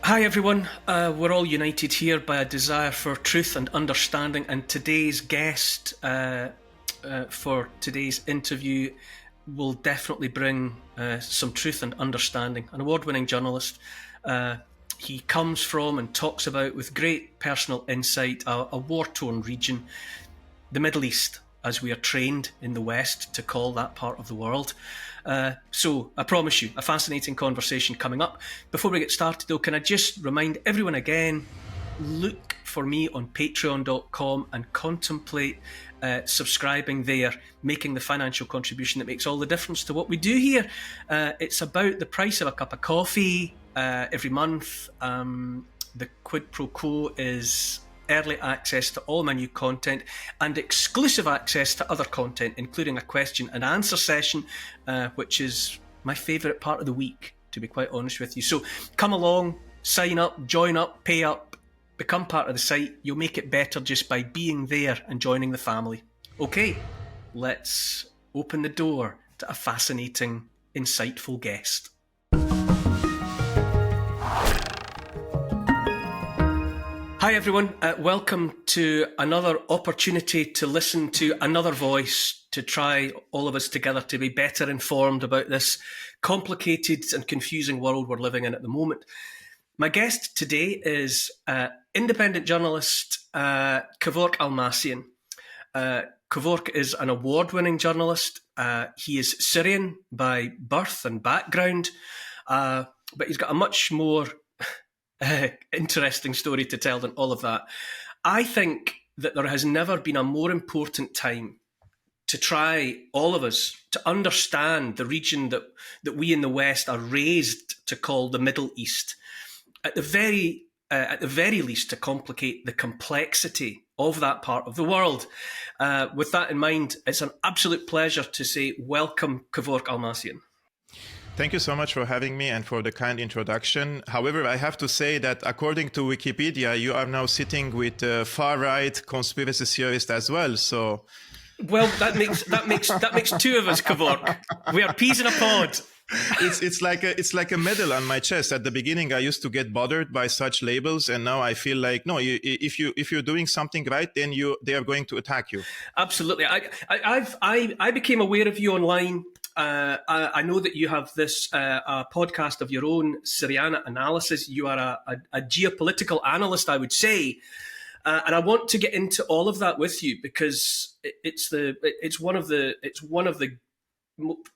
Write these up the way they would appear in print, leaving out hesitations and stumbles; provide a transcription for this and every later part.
Hi everyone, we're all united here by a desire for truth and understanding, and today's guest for today's interview will definitely bring some truth and understanding. An award-winning journalist, he comes from and talks about with great personal insight a war-torn region, the Middle East, as we are trained in the West to call that part of the world. So I promise you a fascinating conversation coming up. Before we get started though, can I just remind everyone again, look for me on patreon.com and contemplate subscribing there, making the financial contribution that makes all the difference to what we do here. It's about the price of a cup of coffee every month. The quid pro quo is early access to all my new content and exclusive access to other content, including a question and answer session, which is my favourite part of the week, to be quite honest with you. So come along, sign up, join up, pay up, become part of the site. You'll make it better just by being there and joining the family. Okay, let's open the door to a fascinating, insightful guest. Hi everyone, welcome to another opportunity to listen to another voice, to try all of us together to be better informed about this complicated and confusing world we're living in at the moment. My guest today is independent journalist Kevork Almassian. Kevork is an award-winning journalist. He is Syrian by birth and background, but he's got a much more interesting story to tell than all of that. I think that there has never been a more important time to try, all of us, to understand the region that we in the West are raised to call the Middle East. At the very least, to complicate the complexity of that part of the world. With that in mind, it's an absolute pleasure to say welcome, Kevork Almassian. Thank you so much for having me and for the kind introduction. However, I have to say that according to Wikipedia, you are now sitting with far-right conspiracy theorists as well. So, well, that makes two of us, Kevork. We are peas in a pod. It's like a medal on my chest. At the beginning, I used to get bothered by such labels, and now I feel like no. If you're doing something right, then they are going to attack you. Absolutely. I became aware of you online. I know that you have this a podcast of your own, Syrian Analysis. You are a geopolitical analyst, I would say, and I want to get into all of that with you because it's one of the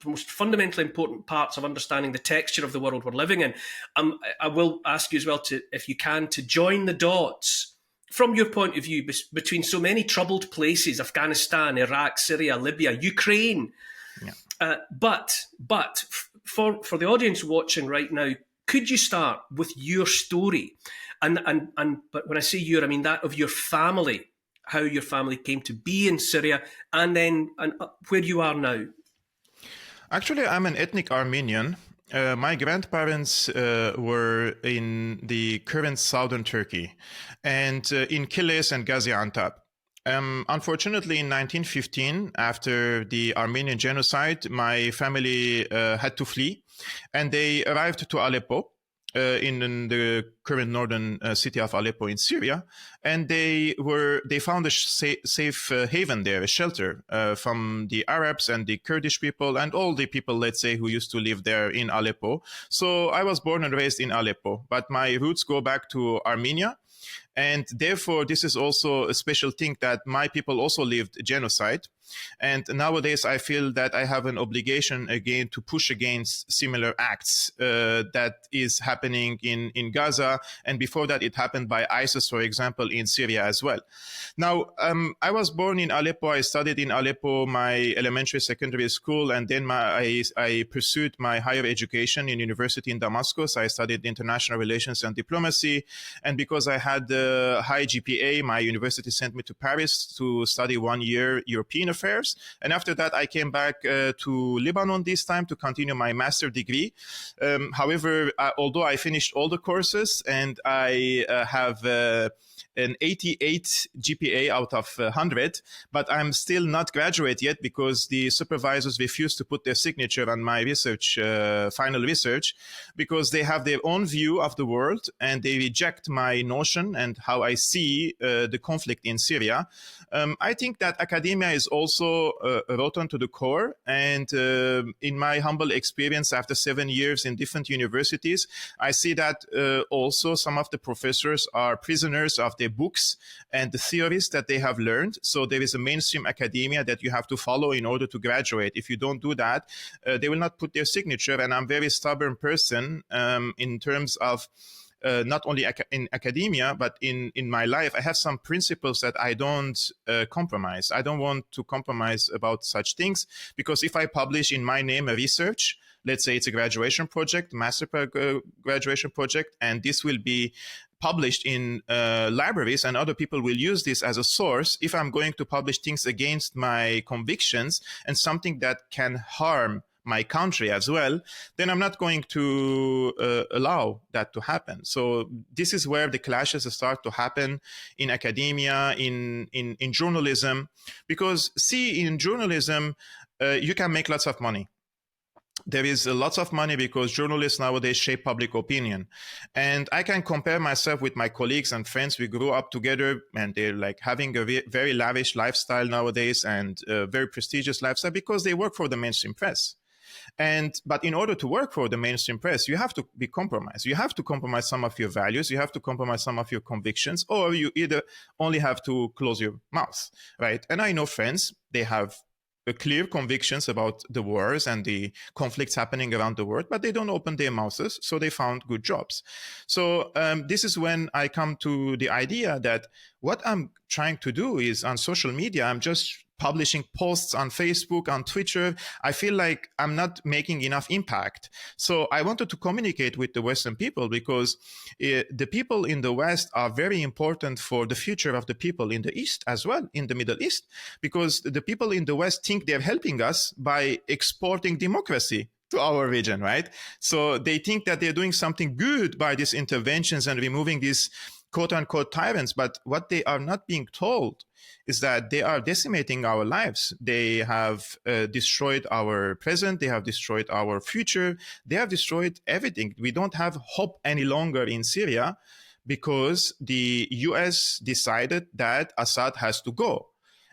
most fundamentally important parts of understanding the texture of the world we're living in. I will ask you as well to, if you can, to join the dots from your point of view between so many troubled places: Afghanistan, Iraq, Syria, Libya, Ukraine. Yeah. But for the audience watching right now, could you start with your story? And but when I say your, I mean that of your family, how your family came to be in Syria, and where you are now. Actually, I'm an ethnic Armenian. My grandparents were in the current southern Turkey, and in Kilis and Gaziantep. Unfortunately, in 1915, after the Armenian genocide, my family had to flee, and they arrived to Aleppo, in the current northern city of Aleppo in Syria, and they found a safe haven there, a shelter from the Arabs and the Kurdish people and all the people, let's say, who used to live there in Aleppo. So I was born and raised in Aleppo, but my roots go back to Armenia. And therefore, this is also a special thing that my people also lived genocide. And nowadays, I feel that I have an obligation again to push against similar acts that is happening in Gaza. And before that, it happened by ISIS, for example, in Syria as well. Now, I was born in Aleppo. I studied in Aleppo, my elementary, secondary school. And then I pursued my higher education in university in Damascus. I studied international relations and diplomacy. And because I had a high GPA, my university sent me to Paris to study 1 year European affairs. And after that, I came back to Lebanon this time to continue my master degree. However, although I finished all the courses and I have an 88 GPA out of 100, but I'm still not graduate yet because the supervisors refuse to put their signature on my research, final research, because they have their own view of the world and they reject my notion and how I see the conflict in Syria. I think that academia is also rotten to the core. And in my humble experience, after 7 years in different universities, I see that also some of the professors are prisoners of their books and the theories that they have learned. So there is a mainstream academia that you have to follow in order to graduate. If you don't do that, they will not put their signature. And I'm a very stubborn person in terms of not only in academia, but in my life. I have some principles that I don't compromise. I don't want to compromise about such things, because if I publish in my name a research, let's say it's a graduation project, master graduation project, and this will be published in libraries and other people will use this as a source. If I'm going to publish things against my convictions and something that can harm my country as well, then I'm not going to allow that to happen. So this is where the clashes start to happen in academia, in journalism, because see, in journalism, you can make lots of money. There is lots of money because journalists nowadays shape public opinion. And I can compare myself with my colleagues and friends. We grew up together and they're like having a very lavish lifestyle nowadays and a very prestigious lifestyle because they work for the mainstream press. But in order to work for the mainstream press, you have to be compromised. You have to compromise some of your values. You have to compromise some of your convictions, or you either only have to close your mouth, right? And I know friends, they have clear convictions about the wars and the conflicts happening around the world, but they don't open their mouths, so they found good jobs. So this is when I come to the idea that what I'm trying to do is on social media, I'm just publishing posts on Facebook, on Twitter. I feel like I'm not making enough impact. So I wanted to communicate with the Western people because the people in the West are very important for the future of the people in the East as well, in the Middle East, because the people in the West think they're helping us by exporting democracy to our region, right? So they think that they're doing something good by these interventions and removing these quote unquote tyrants. But what they are not being told is that they are decimating our lives. They have destroyed our present. They have destroyed our future. They have destroyed everything. We don't have hope any longer in Syria because the US decided that Assad has to go.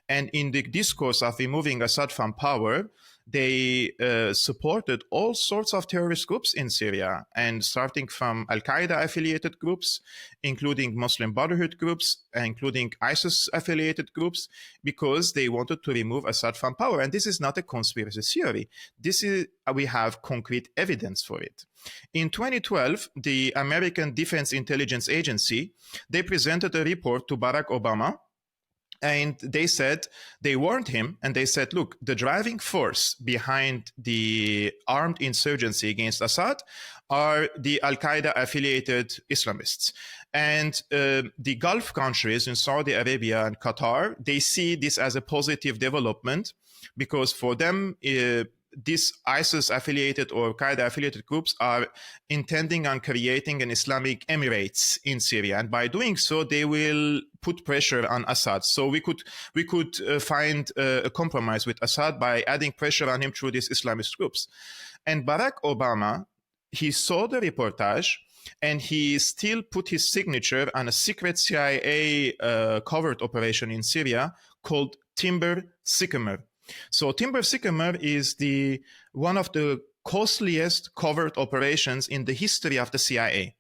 And in the discourse of removing Assad from power, they supported all sorts of terrorist groups in Syria, and starting from Al-Qaeda affiliated groups, including Muslim Brotherhood groups, including ISIS affiliated groups, because they wanted to remove Assad from power. And this is not a conspiracy theory. This is, we have concrete evidence for it. In 2012, the American Defense Intelligence Agency, they presented a report to Barack Obama. And they warned him and they said, look, the driving force behind the armed insurgency against Assad are the Al-Qaeda affiliated Islamists. And the Gulf countries in Saudi Arabia and Qatar, they see this as a positive development because for them, these ISIS-affiliated or Qaeda-affiliated groups are intending on creating an Islamic Emirates in Syria, and by doing so, they will put pressure on Assad. So we could find a compromise with Assad by adding pressure on him through these Islamist groups. And Barack Obama, he saw the reportage, and he still put his signature on a secret CIA covert operation in Syria called Timber Sycamore. So Timber Sycamore is one of the costliest covert operations in the history of the CIA.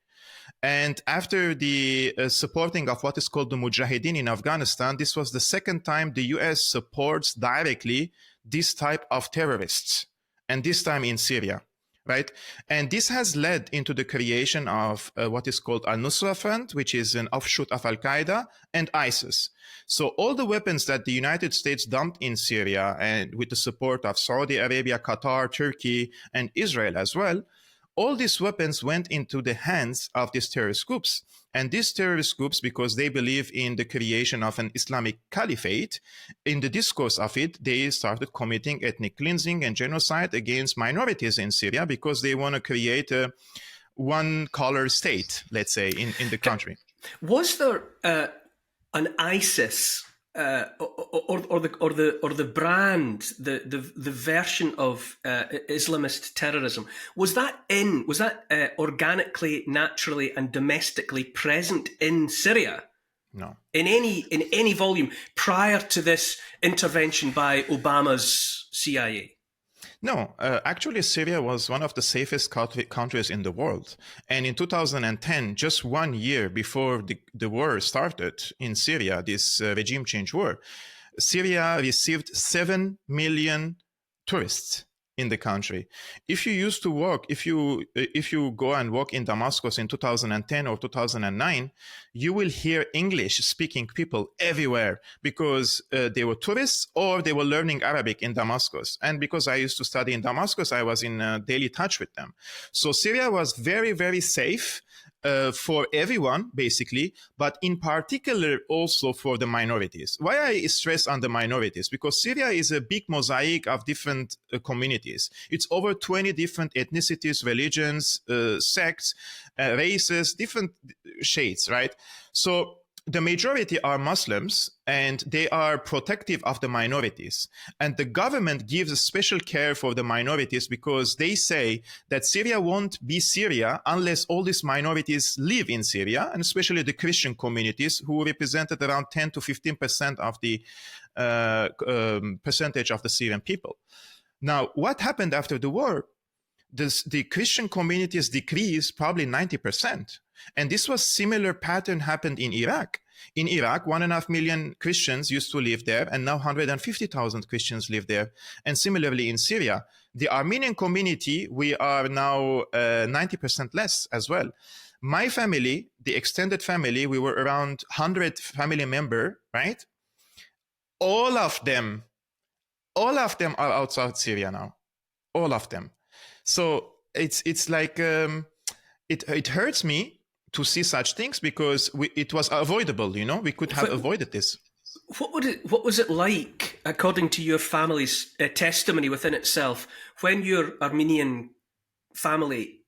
And after the supporting of what is called the Mujahideen in Afghanistan, this was the second time the US supports directly this type of terrorists, and this time in Syria. Right? And this has led into the creation of what is called Al-Nusra Front, which is an offshoot of Al-Qaeda, and ISIS. So all the weapons that the United States dumped in Syria, and with the support of Saudi Arabia, Qatar, Turkey, and Israel as well, all these weapons went into the hands of these terrorist groups. And these terrorist groups, because they believe in the creation of an Islamic caliphate, in the discourse of it, they started committing ethnic cleansing and genocide against minorities in Syria because they want to create a one-color state, let's say, in the country. Was there an ISIS or the brand, the version of Islamist terrorism? Was that organically, naturally, and domestically present in Syria? No. In any volume prior to this intervention by Obama's CIA? No, actually, Syria was one of the safest countries in the world. And in 2010, just 1 year before the war started in Syria, this regime change war, Syria received 7 million tourists in the country. If you used to walk, if you go and walk in Damascus in 2010 or 2009, you will hear English speaking people everywhere because they were tourists or they were learning Arabic in Damascus. And because I used to study in Damascus, I was in daily touch with them. So Syria was very, very safe for everyone, basically, but in particular also for the minorities. Why I stress on the minorities? Because Syria is a big mosaic of different communities. It's over 20 different ethnicities, religions, sects, races, different shades, right? So the majority are Muslims and they are protective of the minorities. And the government gives a special care for the minorities because they say that Syria won't be Syria unless all these minorities live in Syria, and especially the Christian communities who represented around 10 to 15% of the percentage of the Syrian people. Now, what happened after the war? The Christian communities decreased probably 90%. And this was similar pattern happened in Iraq. In Iraq, 1.5 million Christians used to live there, and now 150,000 Christians live there. And similarly in Syria, the Armenian community, we are now 90% less as well. My family, the extended family, we were around 100 family members, right? All of them are outside Syria now. All of them. So it's like it hurts me to see such things because it was avoidable. We could have avoided this. What was it like, according to your family's testimony within itself, when your Armenian family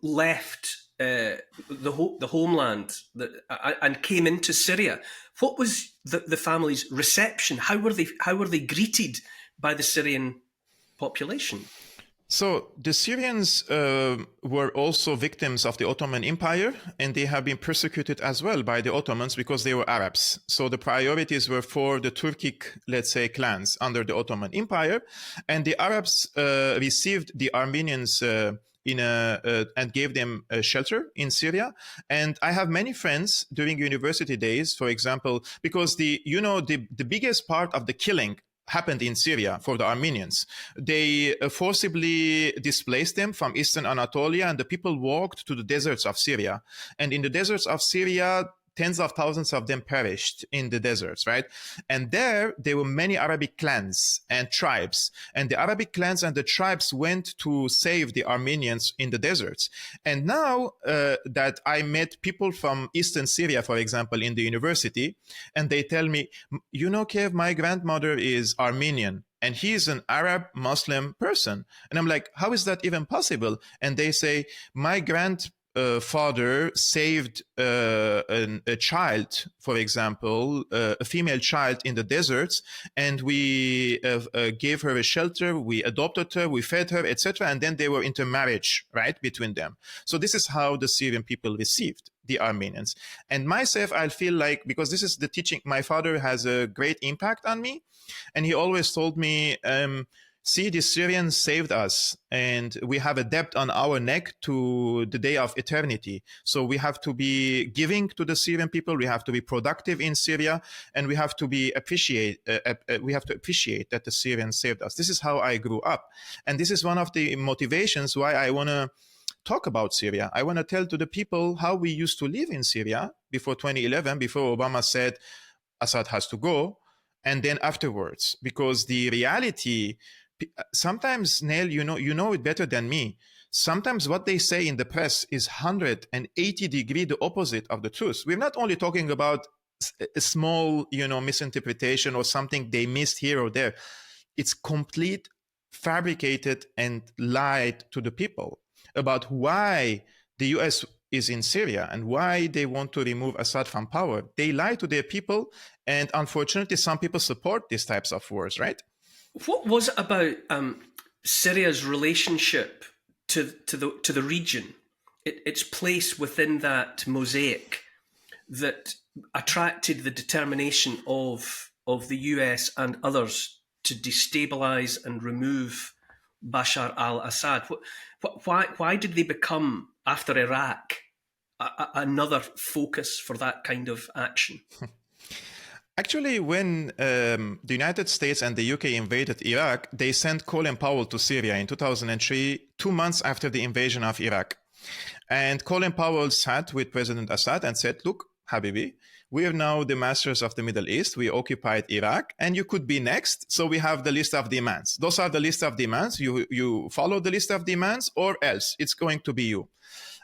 left the homeland and came into Syria? What was the family's reception? How were they greeted by the Syrian population? So the Syrians were also victims of the Ottoman Empire, and they have been persecuted as well by the Ottomans because they were Arabs. So the priorities were for the Turkic, let's say, clans under the Ottoman Empire, and the Arabs received the Armenians and gave them shelter in Syria. And I have many friends during university days, for example, because the biggest part of the killing happened in Syria for the Armenians. They forcibly displaced them from Eastern Anatolia, and the people walked to the deserts of Syria. And in the deserts of Syria, tens of thousands of them perished in the deserts, right? And there were many Arabic clans and tribes. And the Arabic clans and the tribes went to save the Armenians in the deserts. And now that I met people from Eastern Syria, for example, in the university, and they tell me, Kev, my grandmother is Armenian. And he is an Arab Muslim person. And I'm like, how is that even possible? And they say, my grandfather saved a child, for example, a female child in the deserts, and we gave her a shelter, we adopted her, we fed her, etc. And then they were intermarriage, right, between them. So this is how the Syrian people received the Armenians. And myself, I feel like, because this is the teaching, my father has a great impact on me, and he always told me, see, the Syrians saved us, and we have a debt on our neck to the day of eternity. So we have to be giving to the Syrian people. We have to be productive in Syria, and we have to appreciate that the Syrians saved us. This is how I grew up, and this is one of the motivations why I want to talk about Syria. I want to tell to the people how we used to live in Syria before 2011, before Obama said Assad has to go, and then afterwards, because the reality. Sometimes, Neil, you know it better than me. sometimes what they say in the press is 180 degree the opposite of the truth. We're not only talking about a small, misinterpretation or something they missed here or there. It's complete fabricated and lied to the people about why the US is in Syria and why they want to remove Assad from power. They lie to their people, and unfortunately, some people support these types of wars, right? What was it about Syria's relationship to the region, its place within that mosaic, that attracted the determination of the US and others to destabilize and remove Bashar al-Assad? Why did they become, after Iraq, another focus for that kind of action? Actually, when the United States and the UK invaded Iraq, they sent Colin Powell to Syria in 2003, 2 months after the invasion of Iraq. And Colin Powell sat with President Assad and said, look, Habibi, we are now the masters of the Middle East. We occupied Iraq, and you could be next. So we have the list of demands. Those are the list of demands. You follow the list of demands, or else it's going to be you.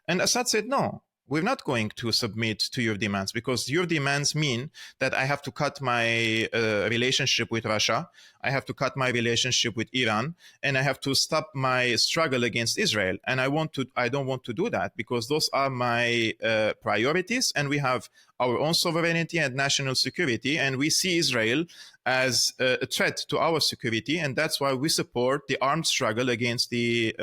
And Assad said, no, we're not going to submit to your demands, because your demands mean that I have to cut my relationship with Russia, I have to cut my relationship with Iran, and I have to stop my struggle against Israel. And I don't want to do that, because those are my priorities, and we have our own sovereignty and national security, and we see Israel as a threat to our security, and that's why we support the armed struggle against the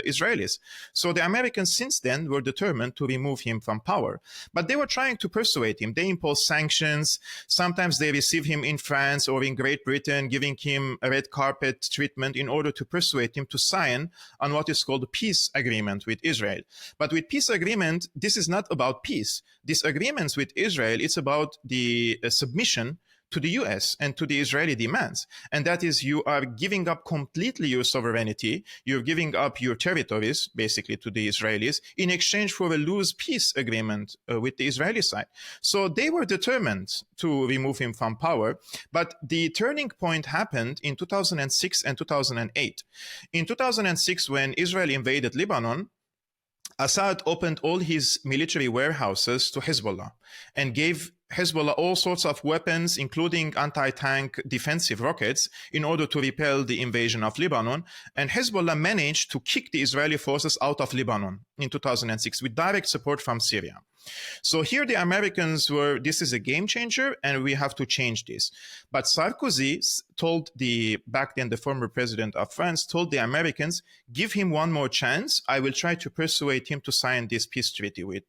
Israelis. So the Americans since then were determined to remove him from power, but they were trying to persuade him. They imposed sanctions. Sometimes they receive him in France or in Great Britain, giving him a red carpet treatment in order to persuade him to sign on what is called a peace agreement with Israel. But with peace agreement, this is not about peace. These agreements with Israel, it's about the submission to the US and to the Israeli demands. And that is, you are giving up completely your sovereignty. You're giving up your territories, basically, to the Israelis in exchange for a loose peace agreement with the Israeli side. So they were determined to remove him from power. But the turning point happened in 2006 and 2008. In 2006, when Israel invaded Lebanon, Assad opened all his military warehouses to Hezbollah and gave Hezbollah all sorts of weapons, including anti-tank defensive rockets, in order to repel the invasion of Lebanon. And Hezbollah managed to kick the Israeli forces out of Lebanon in 2006 with direct support from Syria. So here the Americans were, this is a game changer and we have to change this. But Sarkozy told back then the former president of France, told the Americans, give him one more chance. I will try to persuade him to sign this peace treaty with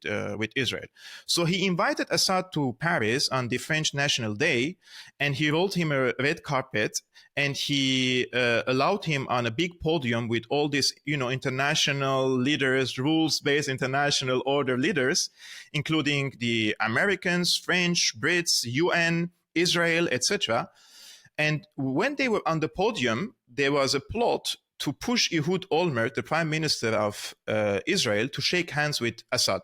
Israel. So he invited Assad to Paris on the French National Day, and he rolled him a red carpet, and he allowed him on a big podium with all these, international leaders, rules-based international order leaders, including the Americans, French, Brits, UN, Israel, etc. And when they were on the podium, there was a plot to push Ehud Olmert, the prime minister of Israel, to shake hands with Assad.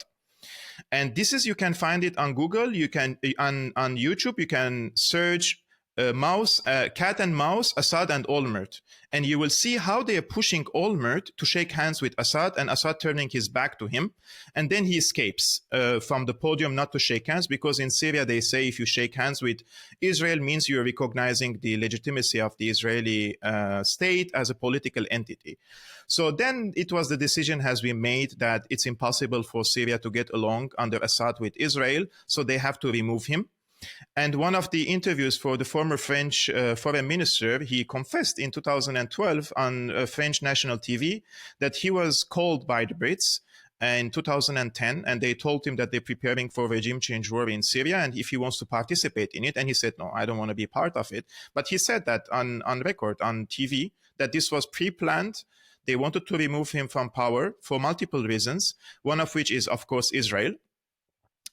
And this is, you can find it on Google, you can on YouTube, you can search cat and mouse, Assad and Olmert. And you will see how they are pushing Olmert to shake hands with Assad, and Assad turning his back to him. And then he escapes from the podium not to shake hands, because in Syria they say if you shake hands with Israel means you're recognizing the legitimacy of the Israeli state as a political entity. So then it was, the decision has been made that it's impossible for Syria to get along under Assad with Israel, so they have to remove him. And one of the interviews for the former French foreign minister, he confessed in 2012 on French national TV that he was called by the Brits in 2010, and they told him that they're preparing for regime change war in Syria, and if he wants to participate in it. And he said, no, I don't want to be part of it. But he said that on record, on TV, that this was pre-planned. They wanted to remove him from power for multiple reasons, one of which is, of course, Israel.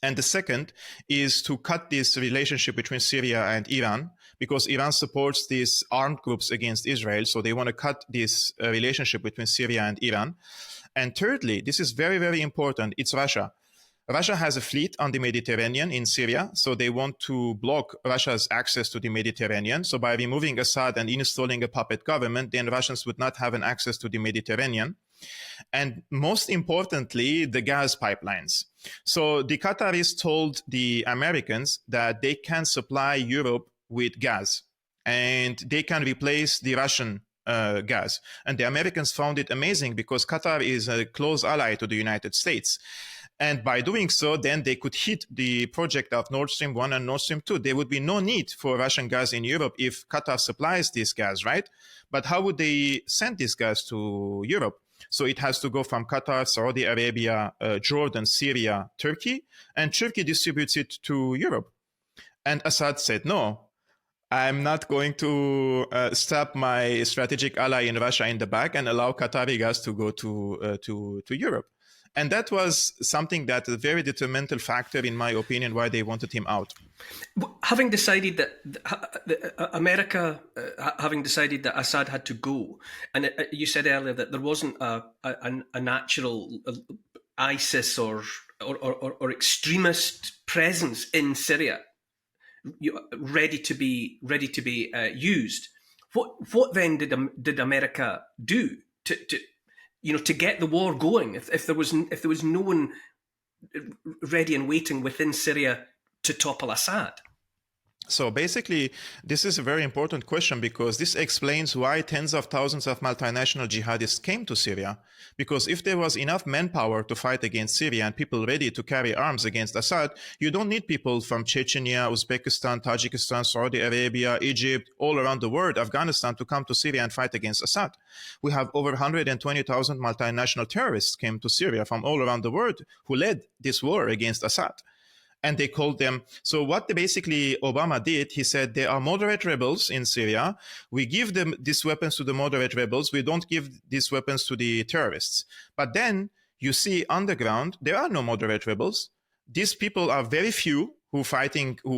And the second is to cut this relationship between Syria and Iran, because Iran supports these armed groups against Israel. So they want to cut this relationship between Syria and Iran. And thirdly, this is very, very important, it's Russia. Russia has a fleet on the Mediterranean in Syria, so they want to block Russia's access to the Mediterranean. So by removing Assad and installing a puppet government, then Russians would not have an access to the Mediterranean. And most importantly, the gas pipelines. So the Qataris told the Americans that they can supply Europe with gas and they can replace the Russian gas. And the Americans found it amazing because Qatar is a close ally to the United States. And by doing so, then they could hit the project of Nord Stream 1 and Nord Stream 2. There would be no need for Russian gas in Europe if Qatar supplies this gas, right? But how would they send this gas to Europe? So it has to go from Qatar, Saudi Arabia, Jordan, Syria, Turkey, and Turkey distributes it to Europe. And Assad said, no, I'm not going to stab my strategic ally in Russia in the back and allow Qatari gas to go to Europe. And that was something that a very detrimental factor, in my opinion, why they wanted him out. Having decided that America, having decided that Assad had to go, and you said earlier that there wasn't a natural ISIS or extremist presence in Syria, ready to be used. What then did America do to get the war going? If there was no one ready and waiting within Syria to topple Assad? So basically, this is a very important question because this explains why tens of thousands of multinational jihadists came to Syria. Because if there was enough manpower to fight against Syria and people ready to carry arms against Assad, you don't need people from Chechnya, Uzbekistan, Tajikistan, Saudi Arabia, Egypt, all around the world, Afghanistan, to come to Syria and fight against Assad. We have over 120,000 multinational terrorists came to Syria from all around the world who led this war against Assad. And they called them. So what basically Obama did, he said, there are moderate rebels in Syria. We give them these weapons to the moderate rebels. We don't give these weapons to the terrorists. But then you see underground, there are no moderate rebels. These people are very few who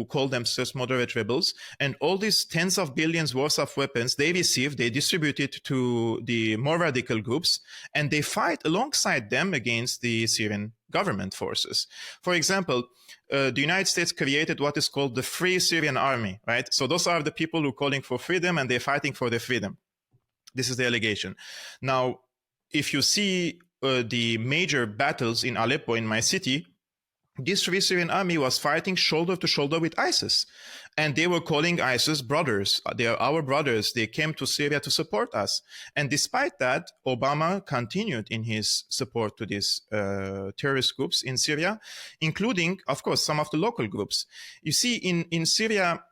call themselves moderate rebels. And all these tens of billions worth of weapons they receive, they distribute it to the more radical groups, and they fight alongside them against the Syrian government forces. For example, the United States created what is called the Free Syrian Army, right? So those are the people who are calling for freedom and they're fighting for their freedom. This is the allegation. Now, if you see the major battles in Aleppo, in my city, this Free Syrian Army was fighting shoulder to shoulder with ISIS. And they were calling ISIS brothers. They are our brothers. They came to Syria to support us. And despite that, Obama continued in his support to these terrorist groups in Syria, including, of course, some of the local groups. You see, in Syria,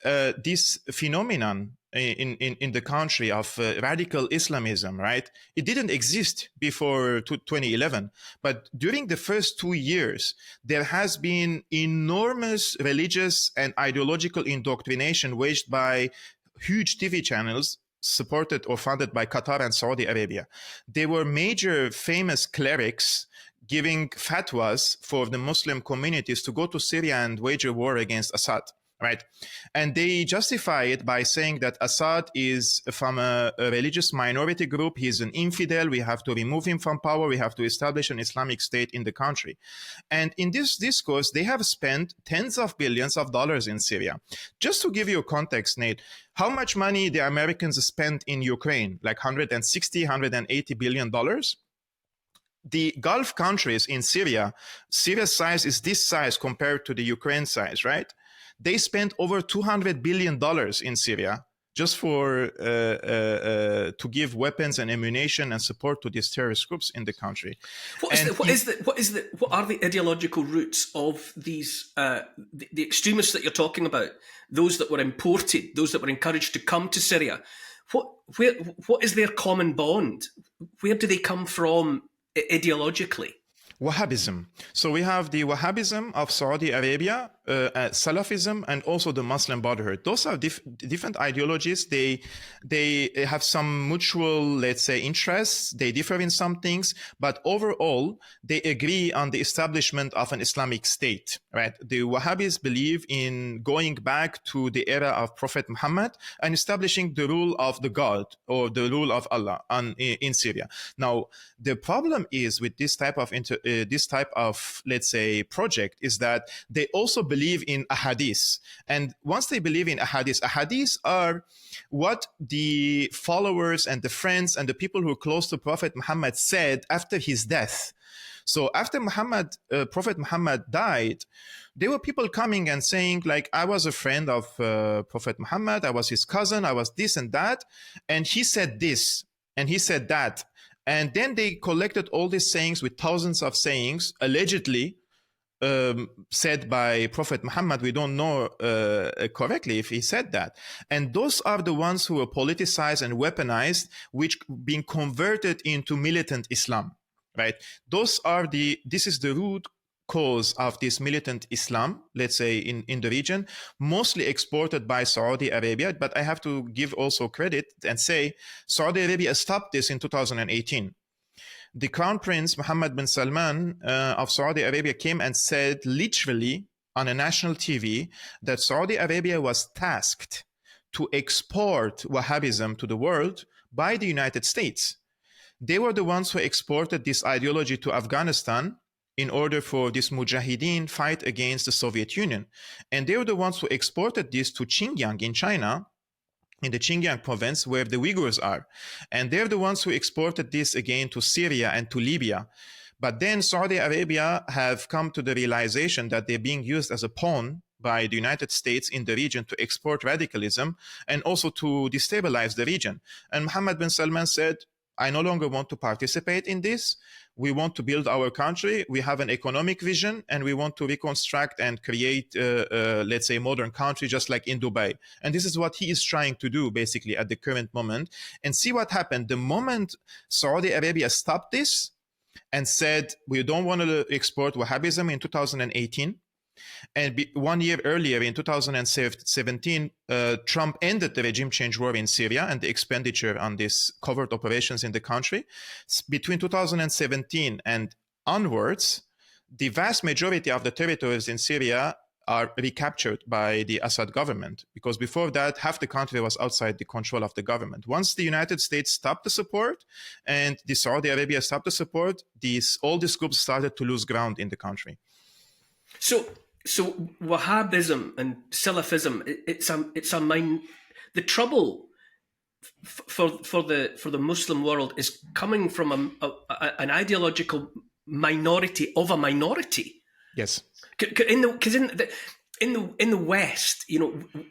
this phenomenon in the country of radical Islamism, right? It didn't exist before 2011, but during the first 2 years, there has been enormous religious and ideological indoctrination waged by huge TV channels supported or funded by Qatar and Saudi Arabia. There were major famous clerics giving fatwas for the Muslim communities to go to Syria and wage a war against Assad. Right. And they justify it by saying that Assad is from a religious minority group. He's an infidel. We have to remove him from power. We have to establish an Islamic state in the country. And in this discourse, they have spent tens of billions of dollars in Syria. Just to give you a context, Nate, how much money the Americans spent in Ukraine? Like 160, 180 billion dollars? The Gulf countries in Syria, Syria's size is this size compared to the Ukraine size, right? They spent over $200 billion in Syria just for to give weapons and ammunition and support to these terrorist groups in the country. What are the ideological roots of these the extremists that you're talking about? Those that were imported, those that were encouraged to come to Syria. What is their common bond? Where do they come from ideologically? Wahhabism. So we have the Wahhabism of Saudi Arabia, Salafism, and also the Muslim Brotherhood. Those are different ideologies. They have some mutual, let's say, interests. They differ in some things, but overall, they agree on the establishment of an Islamic state, right? The Wahhabis believe in going back to the era of Prophet Muhammad and establishing the rule of the God or the rule of Allah in Syria. Now, the problem is with this type of let's say, project is that they also believe in ahadith. And once they believe in ahadith are what the followers and the friends and the people who are close to Prophet Muhammad said after his death. So after Prophet Muhammad died, there were people coming and saying, like, I was a friend of Prophet Muhammad, I was his cousin, I was this and that, and he said this, and he said that. And then they collected all these sayings with thousands of sayings, allegedly said by Prophet Muhammad. We don't know correctly if he said that. And those are the ones who were politicized and weaponized, which being converted into militant Islam, right? This is the root cause of this militant Islam, let's say in the region, mostly exported by Saudi Arabia. But I have to give also credit and say Saudi Arabia stopped this in 2018. The Crown Prince Mohammed bin Salman of Saudi Arabia came and said literally on a national TV that Saudi Arabia was tasked to export Wahhabism to the world by the United States. They were the ones who exported this ideology to Afghanistan in order for this Mujahideen fight against the Soviet Union. And they were the ones who exported this to Xinjiang in China, in the Xinjiang province where the Uyghurs are. And they're the ones who exported this again to Syria and to Libya. But then Saudi Arabia have come to the realization that they're being used as a pawn by the United States in the region to export radicalism and also to destabilize the region. And Mohammed bin Salman said, I no longer want to participate in this. We want to build our country. We have an economic vision, and we want to reconstruct and create, let's say, modern country, just like in Dubai. And this is what he is trying to do, basically, at the current moment. And see what happened. The moment Saudi Arabia stopped this and said, we don't want to export Wahhabism in 2018, and 1 year earlier, in 2017, Trump ended the regime change war in Syria and the expenditure on these covert operations in the country. Between 2017 and onwards, the vast majority of the territories in Syria are recaptured by the Assad government, because before that, half the country was outside the control of the government. Once the United States stopped the support and the Saudi Arabia stopped the support, all these groups started to lose ground in the country. So Wahhabism and Salafism, the trouble for the Muslim world is coming from an ideological minority of a minority. Yes, because in the West,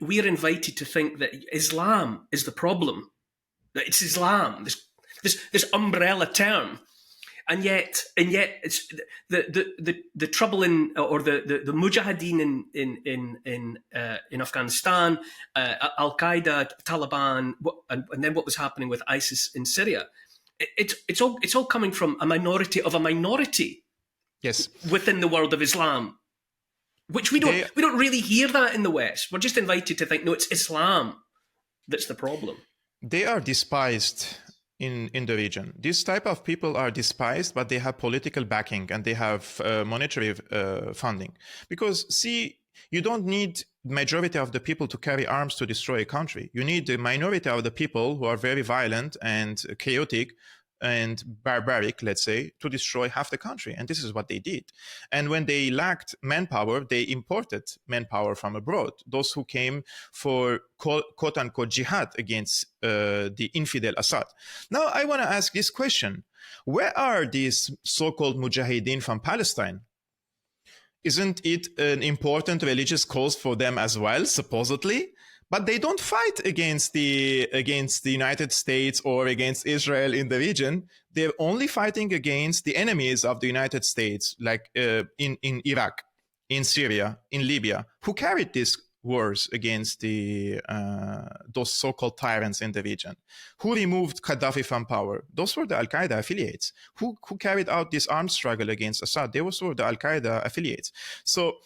we're invited to think that Islam is the problem, that it's Islam, this umbrella term. And yet, it's the trouble the Mujahideen in Afghanistan, Al Qaeda, Taliban, and then what was happening with ISIS in Syria. It's all coming from a minority of a minority. Yes, within the world of Islam, which we don't really hear that in the West. We're just invited to think, no, it's Islam that's the problem. They are despised in the region. These type of people are despised, but they have political backing and they have monetary funding. Because, see, you don't need majority of the people to carry arms to destroy a country. You need the minority of the people who are very violent and chaotic and barbaric, let's say, to destroy half the country. And this is what they did. And when they lacked manpower, they imported manpower from abroad, those who came for quote unquote jihad against the infidel Assad. Now, I want to ask this question. Where are these so-called mujahideen from Palestine? Isn't it an important religious cause for them as well, supposedly? But they don't fight against the United States or against Israel in the region. They're only fighting against the enemies of the United States, like in Iraq, in Syria, in Libya, who carried these wars against those so-called tyrants in the region. Who removed Gaddafi from power? Those were the Al-Qaeda affiliates. Who carried out this armed struggle against Assad? They were the Al-Qaeda affiliates. So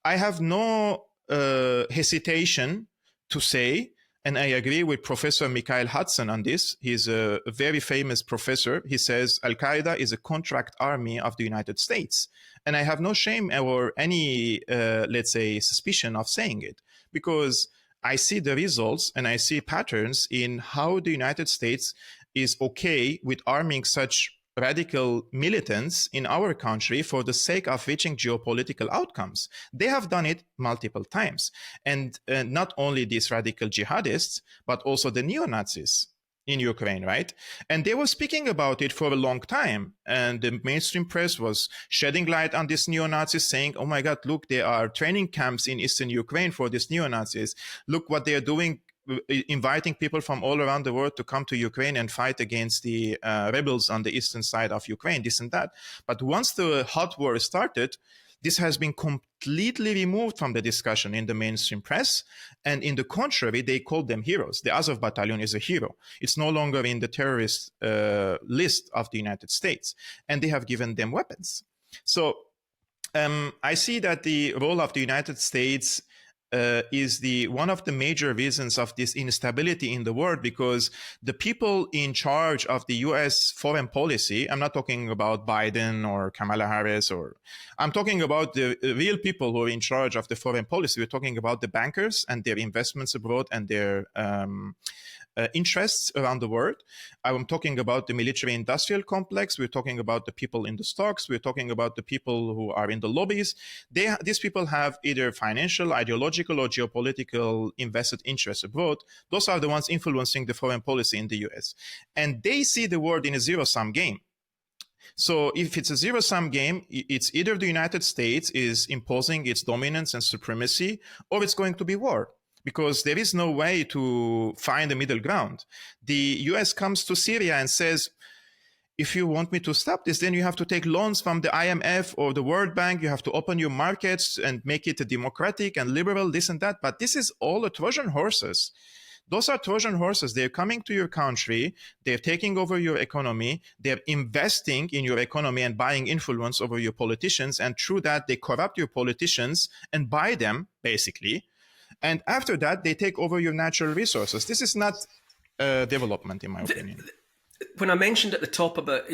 I have no hesitation to say, and I agree with Professor Mikhail Hudson on this. He's a very famous professor. He says Al-Qaeda is a contract army of the United States. And I have no shame or any, let's say, suspicion of saying it, because I see the results and I see patterns in how the United States is okay with arming such radical militants in our country for the sake of reaching geopolitical outcomes. They have done it multiple times. And not only these radical jihadists, but also the neo-Nazis in Ukraine, right? And they were speaking about it for a long time. And the mainstream press was shedding light on these neo-Nazis, saying, oh my God, look, there are training camps in Eastern Ukraine for these neo-Nazis. Look what they are doing, inviting people from all around the world to come to Ukraine and fight against the rebels on the eastern side of Ukraine, this and that. But once the hot war started, this has been completely removed from the discussion in the mainstream press. And in the contrary, they called them heroes. The Azov battalion is a hero. It's no longer in the terrorist list of the United States. And they have given them weapons. So I see that the role of the United States is one of the major reasons of this instability in the world, because the people in charge of the US foreign policy, I'm not talking about Biden or Kamala Harris, I'm talking about the real people who are in charge of the foreign policy. We're talking about the bankers and their investments abroad and their interests around the world. I'm talking about the military industrial complex. We're talking about the people in the stocks. We're talking about the people who are in the lobbies. These people have either financial, ideological, or geopolitical invested interests abroad. Those are the ones influencing the foreign policy in the US. And they see the world in a zero-sum game. So if it's a zero-sum game, it's either the United States is imposing its dominance and supremacy, or it's going to be war, because there is no way to find a middle ground. The US comes to Syria and says, if you want me to stop this, then you have to take loans from the IMF or the World Bank. You have to open your markets and make it a democratic and liberal, this and that. But this is all a Trojan horses. Those are Trojan horses. They're coming to your country. They're taking over your economy. They're investing in your economy and buying influence over your politicians. And through that, they corrupt your politicians and buy them, basically. And after that, they take over your natural resources. This is not development, in my opinion. When I mentioned at the top about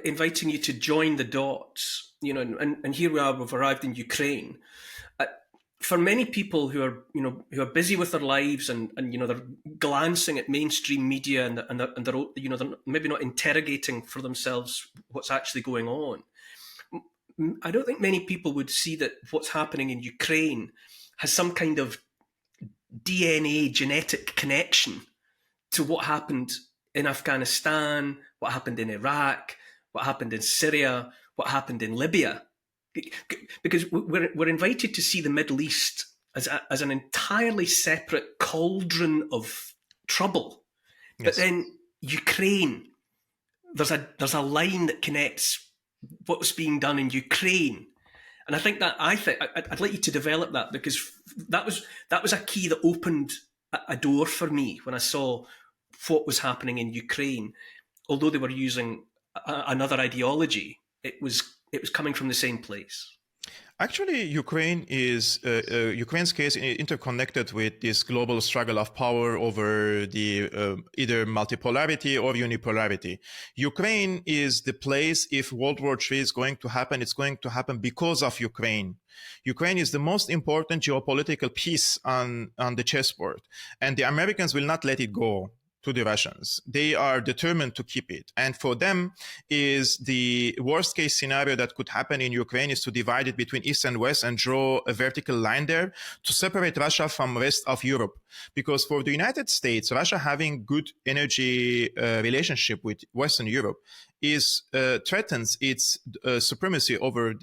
inviting you to join the dots, and here we are, we've arrived in Ukraine. For many people who are busy with their lives and they're glancing at mainstream media and they're maybe not interrogating for themselves what's actually going on, I don't think many people would see that what's happening in Ukraine has some kind of DNA genetic connection to what happened in Afghanistan, what happened in Iraq, what happened in Syria, what happened in Libya. Because we're invited to see the Middle East as an entirely separate cauldron of trouble. Yes. But then Ukraine, there's a line that connects what's being done in Ukraine. And I think I'd like you to develop that, because that was a key that opened a door for me when I saw what was happening in Ukraine. Although they were using another ideology, it was coming from the same place. Actually, Ukraine's case is interconnected with this global struggle of power over the either multipolarity or unipolarity. Ukraine is the place, if World War III is going to happen, it's going to happen because of Ukraine. Ukraine is the most important geopolitical piece on the chessboard, and the Americans will not let it go to the Russians. They are determined to keep it. And for them, is the worst case scenario that could happen in Ukraine is to divide it between East and West and draw a vertical line there to separate Russia from rest of Europe. Because for the United States, Russia having good energy relationship with Western Europe threatens its supremacy over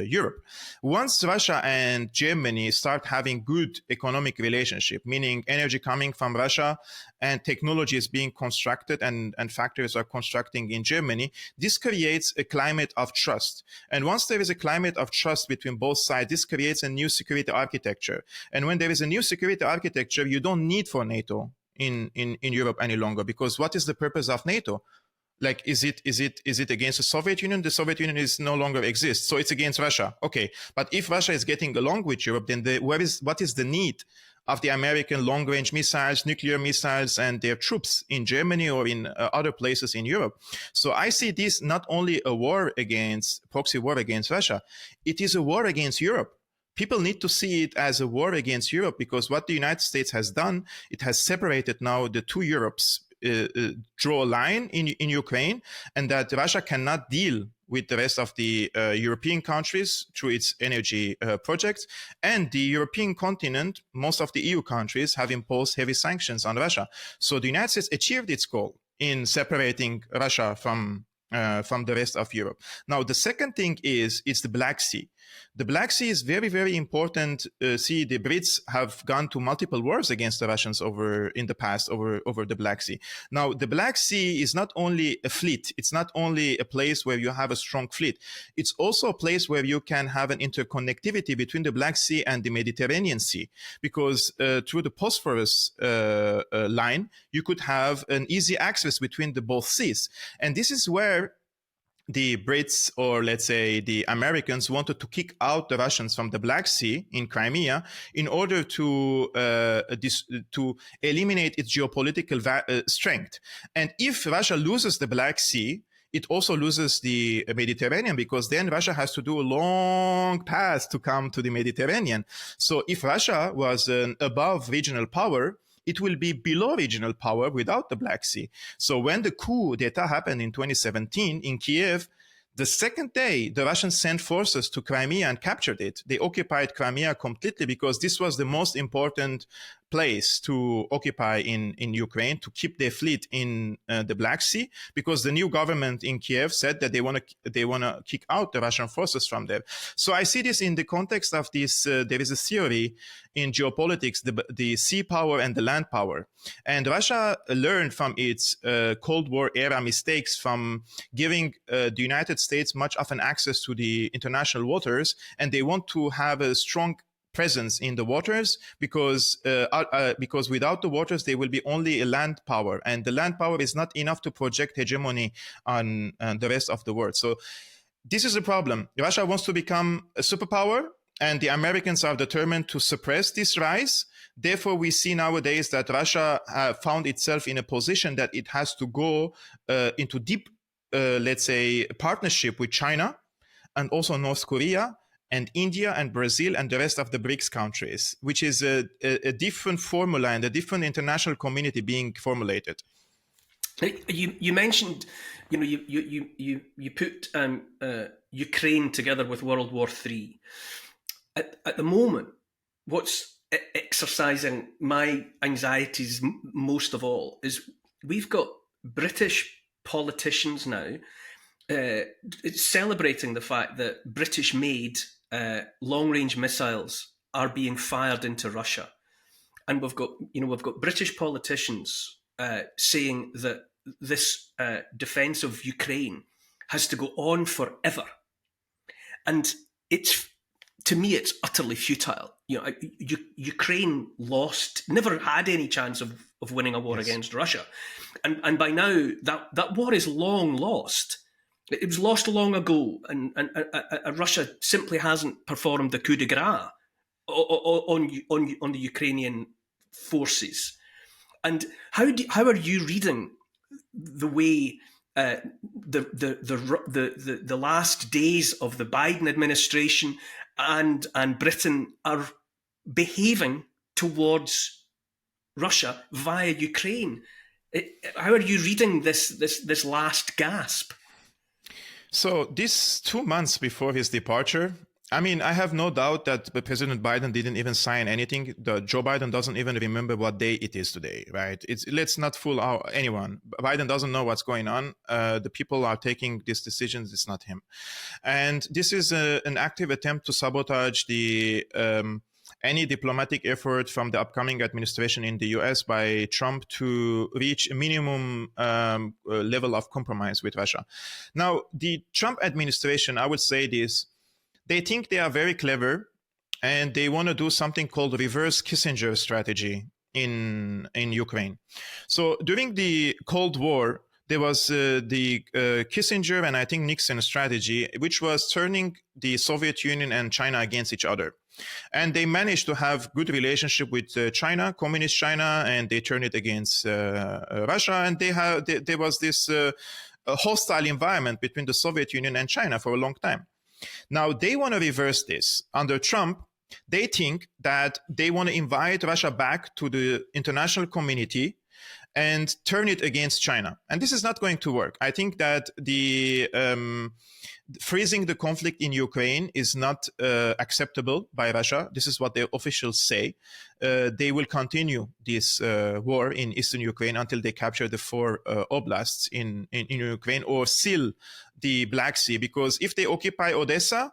Europe. Once Russia and Germany start having good economic relationship, meaning energy coming from Russia and technology is being constructed and factories are constructing in Germany, this creates a climate of trust. And once there is a climate of trust between both sides, this creates a new security architecture. And when there is a new security architecture, you don't need for NATO in Europe any longer, because what is the purpose of NATO? Like, is it against the Soviet Union? The Soviet Union no longer exists, so it's against Russia. Okay, but if Russia is getting along with Europe, then what is the need of the American long-range missiles, nuclear missiles, and their troops in Germany or in other places in Europe? So I see this not only a proxy war against Russia, it is a war against Europe. People need to see it as a war against Europe, because what the United States has done, it has separated now the two Europes, draw a line in Ukraine, and that Russia cannot deal with the rest of the European countries through its energy projects. And the European continent, most of the EU countries have imposed heavy sanctions on Russia. So the United States achieved its goal in separating Russia from the rest of Europe. Now, the second thing is it's the Black Sea. The Black Sea is very, very important. See, the Brits have gone to multiple wars against the Russians in the past over the Black Sea. Now, the Black Sea is not only a fleet. It's not only a place where you have a strong fleet. It's also a place where you can have an interconnectivity between the Black Sea and the Mediterranean Sea, because through the Bosphorus line, you could have an easy access between the both seas. And this is where the Brits, or let's say the Americans, wanted to kick out the Russians from the Black Sea in Crimea in order to eliminate its geopolitical strength. And if Russia loses the Black Sea, it also loses the Mediterranean, because then Russia has to do a long path to come to the Mediterranean. So if Russia was an above regional power, it will be below regional power without the Black Sea. So when the coup d'etat happened in 2017 in Kiev, the second day, the Russians sent forces to Crimea and captured it. They occupied Crimea completely because this was the most important place to occupy in Ukraine, to keep their fleet in the Black Sea, because the new government in Kiev said that they want to kick out the Russian forces from there. So I see this in the context of this. There is a theory in geopolitics, the sea power and the land power. And Russia learned from its Cold War era mistakes from giving the United States much of an access to the international waters, and they want to have a strong presence in the waters, because without the waters there will be only a land power, and the land power is not enough to project hegemony on the rest of the world. So this is a problem. Russia wants to become a superpower, and the Americans are determined to suppress this rise. Therefore, we see nowadays that Russia found itself in a position that it has to go into deep, let's say, partnership with China and also North Korea and India and Brazil and the rest of the BRICS countries, which is a different formula and a different international community being formulated. You mentioned, you put Ukraine together with World War III. At the moment, what's exercising my anxieties most of all is we've got British politicians now celebrating the fact that British-made long-range missiles are being fired into Russia, and we've got British politicians saying that this defense of Ukraine has to go on forever, and to me it's utterly futile. Ukraine never had any chance of winning a war against Russia, and by now that war is long lost. It was lost long ago, and Russia simply hasn't performed the coup de grace on the Ukrainian forces. And how are you reading the way the last days of the Biden administration and Britain are behaving towards Russia via Ukraine? How are you reading this last gasp? So this 2 months before his departure, I mean, I have no doubt that President Biden didn't even sign anything. Joe Biden doesn't even remember what day it is today, right? Let's not fool anyone. Biden doesn't know what's going on. The people are taking these decisions. It's not him. And this is an active attempt to sabotage any diplomatic effort from the upcoming administration in the US by Trump to reach a minimum level of compromise with Russia. Now, the Trump administration, I would say this, they think they are very clever, and they want to do something called reverse Kissinger strategy in Ukraine. So during the Cold War, there was the Kissinger and I think Nixon strategy, which was turning the Soviet Union and China against each other. And they managed to have good relationship with China, communist China, and they turned it against Russia. And there was this hostile environment between the Soviet Union and China for a long time. Now they want to reverse this. Under Trump, they think that they want to invite Russia back to the international community and turn it against China. And this is not going to work. I think that the freezing the conflict in Ukraine is not acceptable by Russia. This is what the officials say. They will continue this war in eastern Ukraine until they capture the 4 oblasts in Ukraine or seal the Black Sea, because if they occupy Odessa,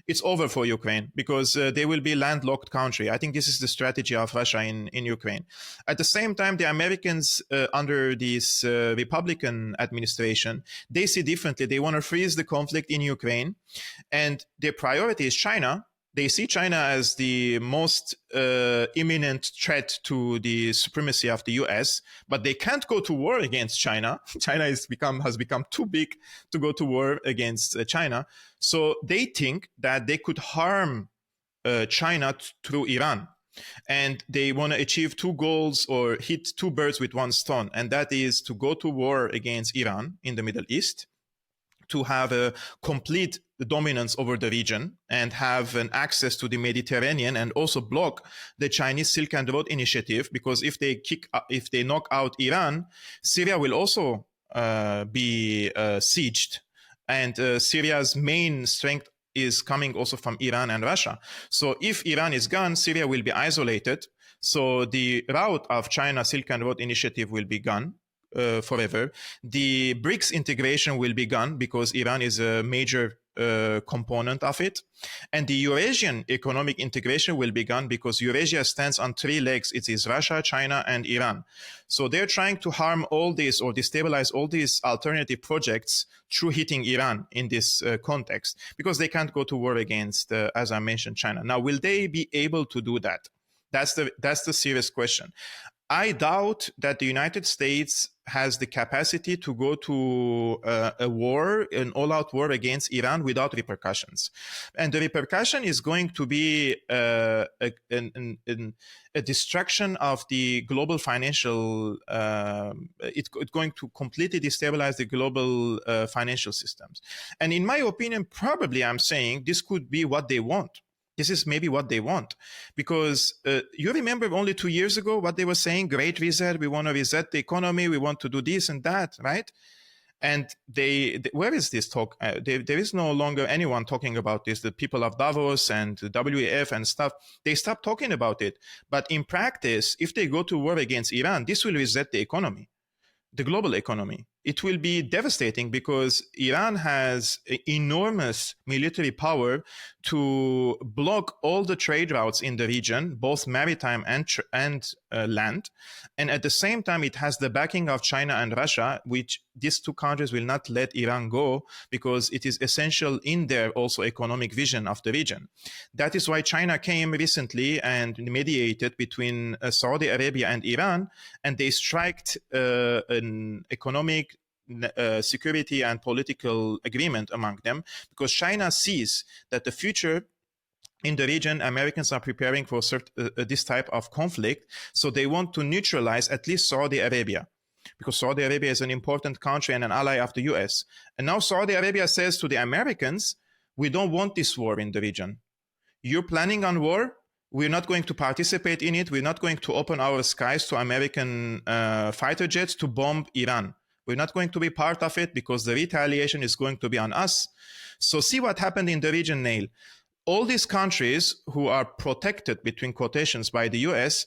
it's over for Ukraine, because they will be landlocked country. I think this is the strategy of Russia in Ukraine. At the same time, the Americans under this Republican administration, they see differently. They want to freeze the conflict in Ukraine, and their priority is China. They see China as the most imminent threat to the supremacy of the US, but they can't go to war against China. China has become too big to go to war against China. So they think that they could harm China through Iran. And they want to achieve 2 goals, or hit 2 birds with 1 stone. And that is to go to war against Iran in the Middle East, to have a complete dominance over the region and have an access to the Mediterranean, and also block the Chinese Silk Road Initiative, because if they knock out Iran, Syria will also be sieged, and Syria's main strength is coming also from Iran and Russia. So if Iran is gone, Syria will be isolated. So the route of China Silk Road Initiative will be gone forever. The BRICS integration will be gone, because Iran is a major component of it. And the Eurasian economic integration will be gone, because Eurasia stands on 3 legs. It is Russia, China, and Iran. So they're trying to harm all this, or destabilize all these alternative projects through hitting Iran in this context, because they can't go to war against, as I mentioned, China. Now, will they be able to do that? That's the serious question. I doubt that the United States has the capacity to go to a war, an all-out war against Iran without repercussions. And the repercussion is going to be a destruction of the global financial, it's going to completely destabilize the global financial systems. And in my opinion, probably I'm saying this could be what they want. This is maybe what they want, because you remember only 2 years ago what they were saying: Great Reset, we want to reset the economy, we want to do this and that, right? And where is this talk? There is no longer anyone talking about this. The people of Davos and the WEF and stuff, they stopped talking about it. But in practice, if they go to war against Iran, this will reset the economy, the global economy. It will be devastating, because Iran has enormous military power to block all the trade routes in the region, both maritime and land. And at the same time, it has the backing of China and Russia, which these 2 countries will not let Iran go, because it is essential in their also economic vision of the region. That is why China came recently and mediated between Saudi Arabia and Iran, and they struck an economic security and political agreement among them, because China sees that the future in the region, Americans are preparing for this type of conflict. So they want to neutralize at least Saudi Arabia, because Saudi Arabia is an important country and an ally of the US. And now Saudi Arabia says to the Americans, we don't want this war in the region. You're planning on war. We're not going to participate in it. We're not going to open our skies to American fighter jets to bomb Iran. We're not going to be part of it, because the retaliation is going to be on us. So see what happened in the region, Neil. All these countries who are protected, between quotations, by the US,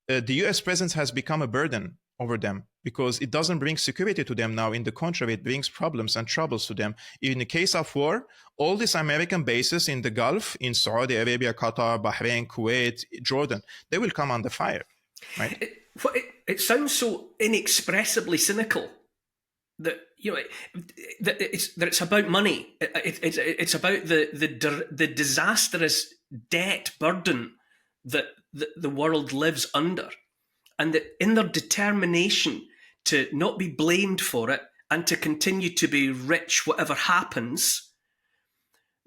the US presence has become a burden over them, because it doesn't bring security to them now. In the contrary, it brings problems and troubles to them. In the case of war, all these American bases in the Gulf, in Saudi Arabia, Qatar, Bahrain, Kuwait, Jordan, they will come under fire, right? It sounds so inexpressibly cynical that, you know, that it's about money. It's about the disastrous debt burden that the world lives under, and that in their determination to not be blamed for it and to continue to be rich whatever happens,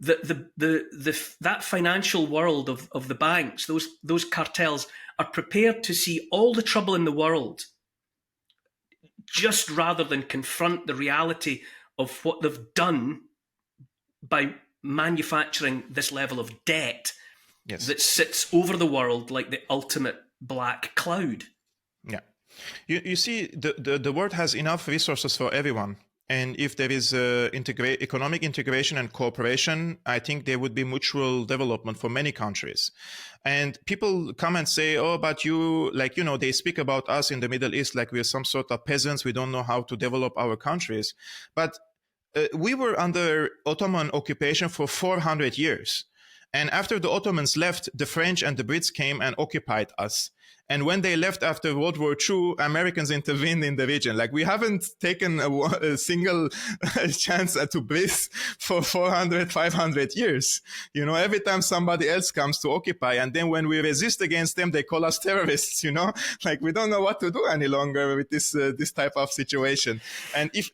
that financial world of the banks, those cartels, are prepared to see all the trouble in the world, just rather than confront the reality of what they've done by manufacturing this level of debt. Yes. That sits over the world like the ultimate black cloud. Yeah. You see, the world has enough resources for everyone. And if there is economic integration and cooperation, I think there would be mutual development for many countries. And people come and say, oh, but you, like, they speak about us in the Middle East like we're some sort of peasants. We don't know how to develop our countries. But we were under Ottoman occupation for 400 years. And after the Ottomans left, the French and the Brits came and occupied us. And when they left after World War II, Americans intervened in the region. Like, we haven't taken a single chance to breathe for 400, 500 years. Every time somebody else comes to occupy, and then when we resist against them, they call us terrorists, Like, we don't know what to do any longer with this type of situation. And if...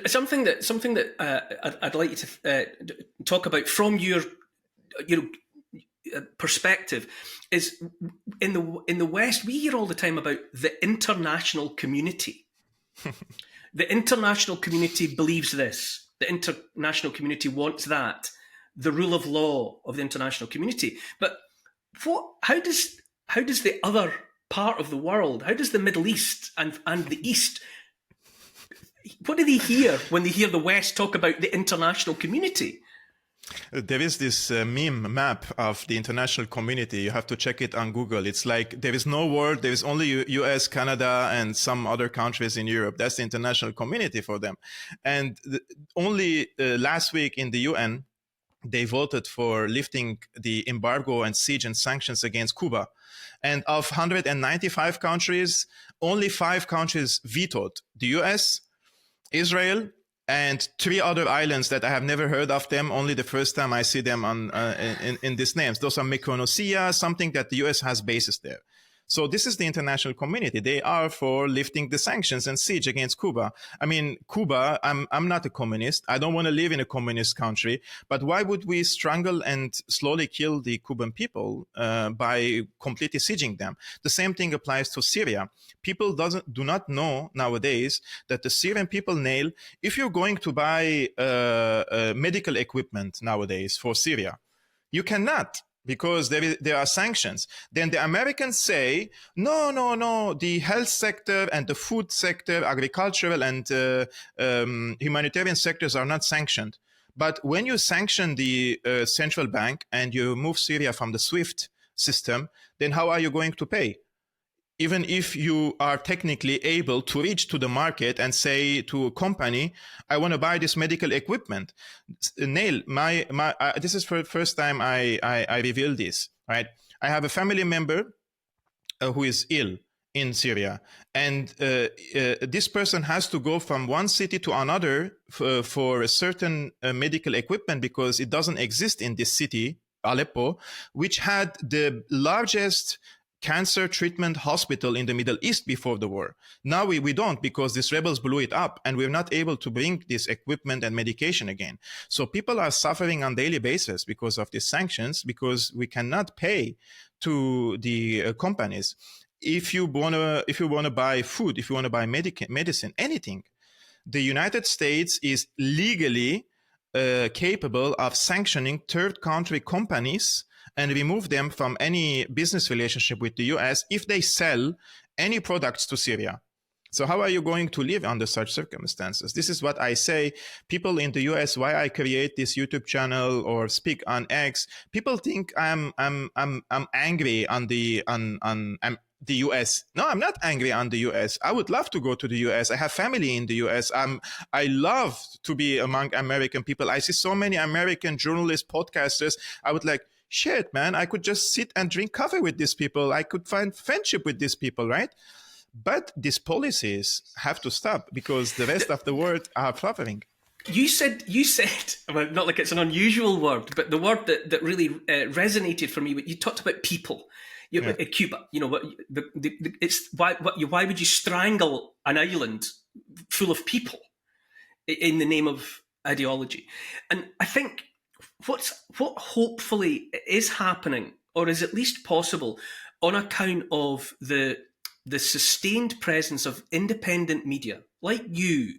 something that I'd like you to talk about from your perspective is in the West, we hear all the time about the international community. The international community believes this. The international community wants that. The rule of law of the international community. But how does the other part of the world, how does the Middle East and the East, what do they hear when they hear the West talk about the international community? There is this meme map of the international community. You have to check it on Google. It's like there is no world. There is only US, Canada, and some other countries in Europe. That's the international community for them. And only last week in the UN, they voted for lifting the embargo and siege and sanctions against Cuba. And of 195 countries, only 5 countries vetoed: the US, Israel, and 3 other islands that I have never heard of them. Only the first time I see them in these names. Those are Micronesia, something that the US has bases there. So this is the international community. They are for lifting the sanctions and siege against Cuba. I mean, Cuba, I'm not a communist. I don't want to live in a communist country. But why would we strangle and slowly kill the Cuban people by completely sieging them? The same thing applies to Syria. People do not know nowadays that the Syrian people, Nail, if you're going to buy medical equipment nowadays for Syria, you cannot, because there are sanctions. Then the Americans say, no, the health sector and the food sector, agricultural and humanitarian sectors are not sanctioned. But when you sanction the central bank and you move Syria from the SWIFT system, then how are you going to pay? Even if you are technically able to reach to the market and say to a company, I want to buy this medical equipment. Nail, this is for the first time I reveal this, right? I have a family member who is ill in Syria. And this person has to go from one city to another for a certain medical equipment because it doesn't exist in this city, Aleppo, which had the largest cancer treatment hospital in the Middle East before the war. Now we don't, because these rebels blew it up and we're not able to bring this equipment and medication again. So people are suffering on a daily basis because of these sanctions, because we cannot pay to the companies. If you want to buy food, if you want to buy medicine, anything, the United States is legally capable of sanctioning third country companies and remove them from any business relationship with the US if they sell any products to Syria. So how are you going to live under such circumstances? This is what I say. People in the US, why I create this YouTube channel or speak on X, people think I'm angry on the US. No, I'm not angry on the US. I would love to go to the US. I have family in the US. I love to be among American people. I see so many American journalists, podcasters. I would like, shit, man, I could just sit and drink coffee with these people. I could find friendship with these people, right? But these policies have to stop because the rest of the world are suffering. You said, well, not like it's an unusual word, but the word that really resonated for me. You talked about people. Cuba, it's why would you strangle an island full of people in the name of ideology? And I think what hopefully is happening, or is at least possible, on account of the sustained presence of independent media like you,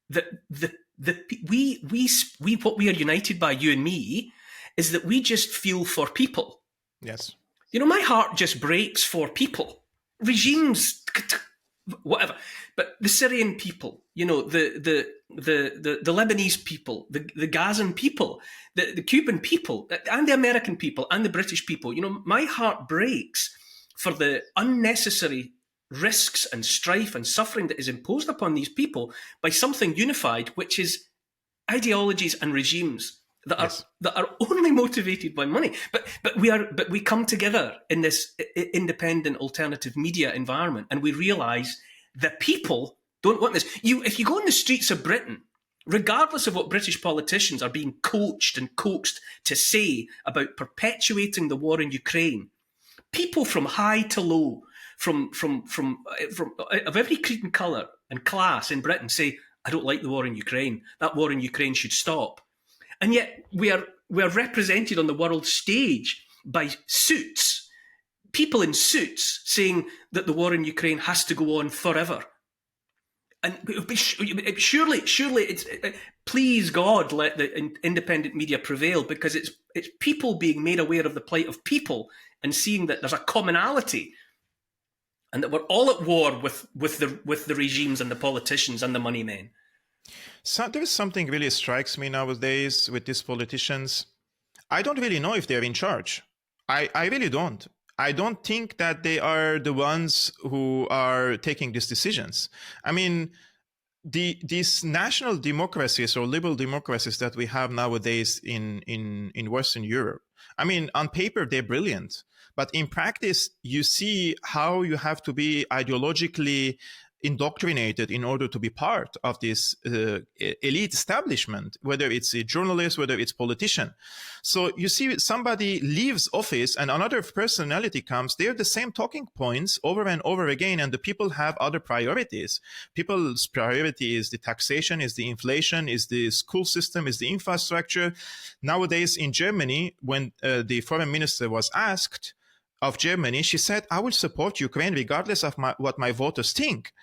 that we what we are united by, you and me, is that we just feel for people. Yes. You know, my heart just breaks for people, regimes, whatever. But the Syrian people, you know, the Lebanese people, the Gazan people, the Cuban people, and the American people, and the British people. You know, my heart breaks for the unnecessary risks and strife and suffering that is imposed upon these people by something unified, which is ideologies and regimes Yes. that are only motivated by money. But we come together in this independent alternative media environment, and we realise the people don't want this. If you go on the streets of Britain, regardless of what British politicians are being coached and coaxed to say about perpetuating the war in Ukraine, people from high to low, from of every creed and colour and class in Britain say, I don't like the war in Ukraine. That war in Ukraine should stop. And yet we are represented on the world stage by suits, people in suits saying that the war in Ukraine has to go on forever. And surely, it's please God, let the independent media prevail, because it's people being made aware of the plight of people and seeing that there's a commonality, and that we're all at war with the regimes and the politicians and the money men. So there is something really strikes me nowadays with these politicians. I don't really know if they're in charge. I really don't. I don't think that they are the ones who are taking these decisions. I mean, these national democracies or liberal democracies that we have nowadays in Western Europe, I mean, on paper, they're brilliant. But in practice, you see how you have to be ideologically indoctrinated in order to be part of this elite establishment, whether it's a journalist, whether it's politician. So you see somebody leaves office and another personality comes, they're the same talking points over and over again, and the people have other priorities. People's priority is the taxation, is the inflation, is the school system, is the infrastructure. Nowadays in Germany, when the foreign minister was asked of Germany, she said, I will support Ukraine regardless of what my voters think.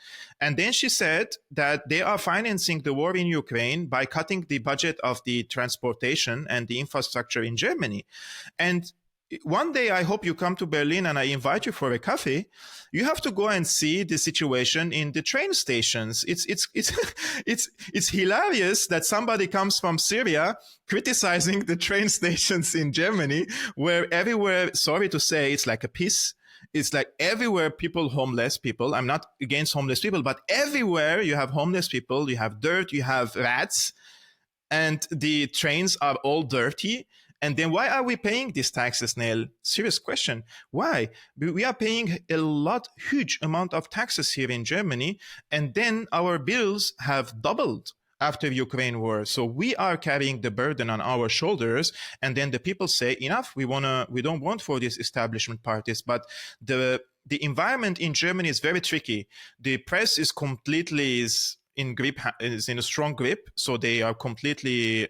And then she said that they are financing the war in Ukraine by cutting the budget of the transportation and the infrastructure in Germany. And one day, I hope you come to Berlin and I invite you for a coffee. You have to go and see the situation in the train stations. It's hilarious that somebody comes from Syria criticizing the train stations in Germany, where everywhere, sorry to say, it's like a piece. It's like everywhere homeless people. I'm not against homeless people, but everywhere you have homeless people, you have dirt, you have rats, and the trains are all dirty. And then why are we paying these taxes, Neil? Serious question. Why? We are paying a huge amount of taxes here in Germany, and then our bills have doubled after Ukraine war. So we are carrying the burden on our shoulders, and then the people say, enough, we don't want for these establishment parties. But the environment in Germany is very tricky. The press is completely is in a strong grip, so they are completely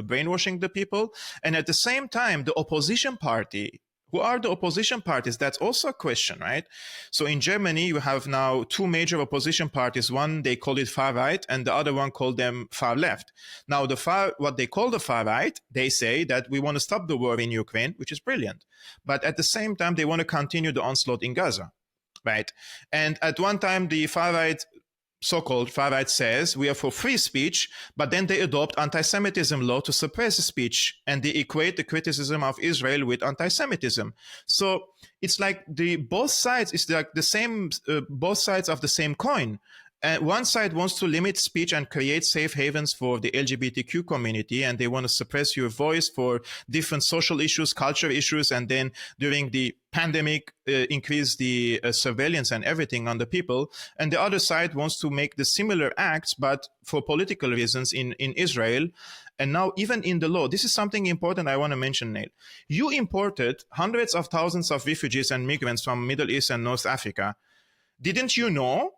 brainwashing the people. And at the same time, the opposition party, who are the opposition parties? That's also a question, right? So in Germany, you have now two major opposition parties. One, they call it far right, and the other one called them far left. Now, what they call the far right, they say that we want to stop the war in Ukraine, which is brilliant. But at the same time, they want to continue the onslaught in Gaza, right? And at one time, the far right, so-called far right, says we are for free speech, but then they adopt anti-Semitism law to suppress speech, and they equate the criticism of Israel with anti-Semitism. So it's like both sides is like the same, both sides of the same coin. One side wants to limit speech and create safe havens for the LGBTQ community, and they want to suppress your voice for different social issues, culture issues, and then during the pandemic, increase the surveillance and everything on the people. And the other side wants to make the similar acts, but for political reasons in Israel. And now even in the law, this is something important I want to mention, Neil. You imported hundreds of thousands of refugees and migrants from Middle East and North Africa. Didn't you know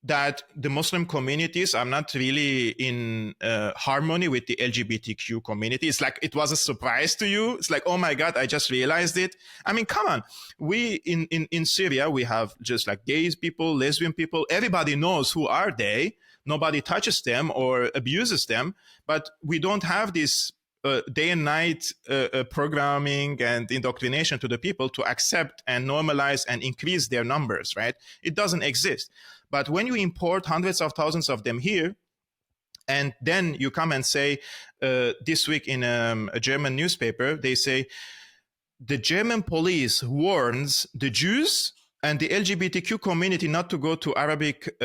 that the Muslim communities are not really in harmony with the LGBTQ community? It's like it was a surprise to you. It's like, oh my God, I just realized it. I mean, come on. We in Syria, we have just like gays people, lesbian people. Everybody knows who are they. Nobody touches them or abuses them. But we don't have this day and night programming and indoctrination to the people to accept and normalize and increase their numbers, right? It doesn't exist. But when you import hundreds of thousands of them here, and then you come and say, this week in a German newspaper, they say, the German police warns the Jews and the LGBTQ community not to go to Arabic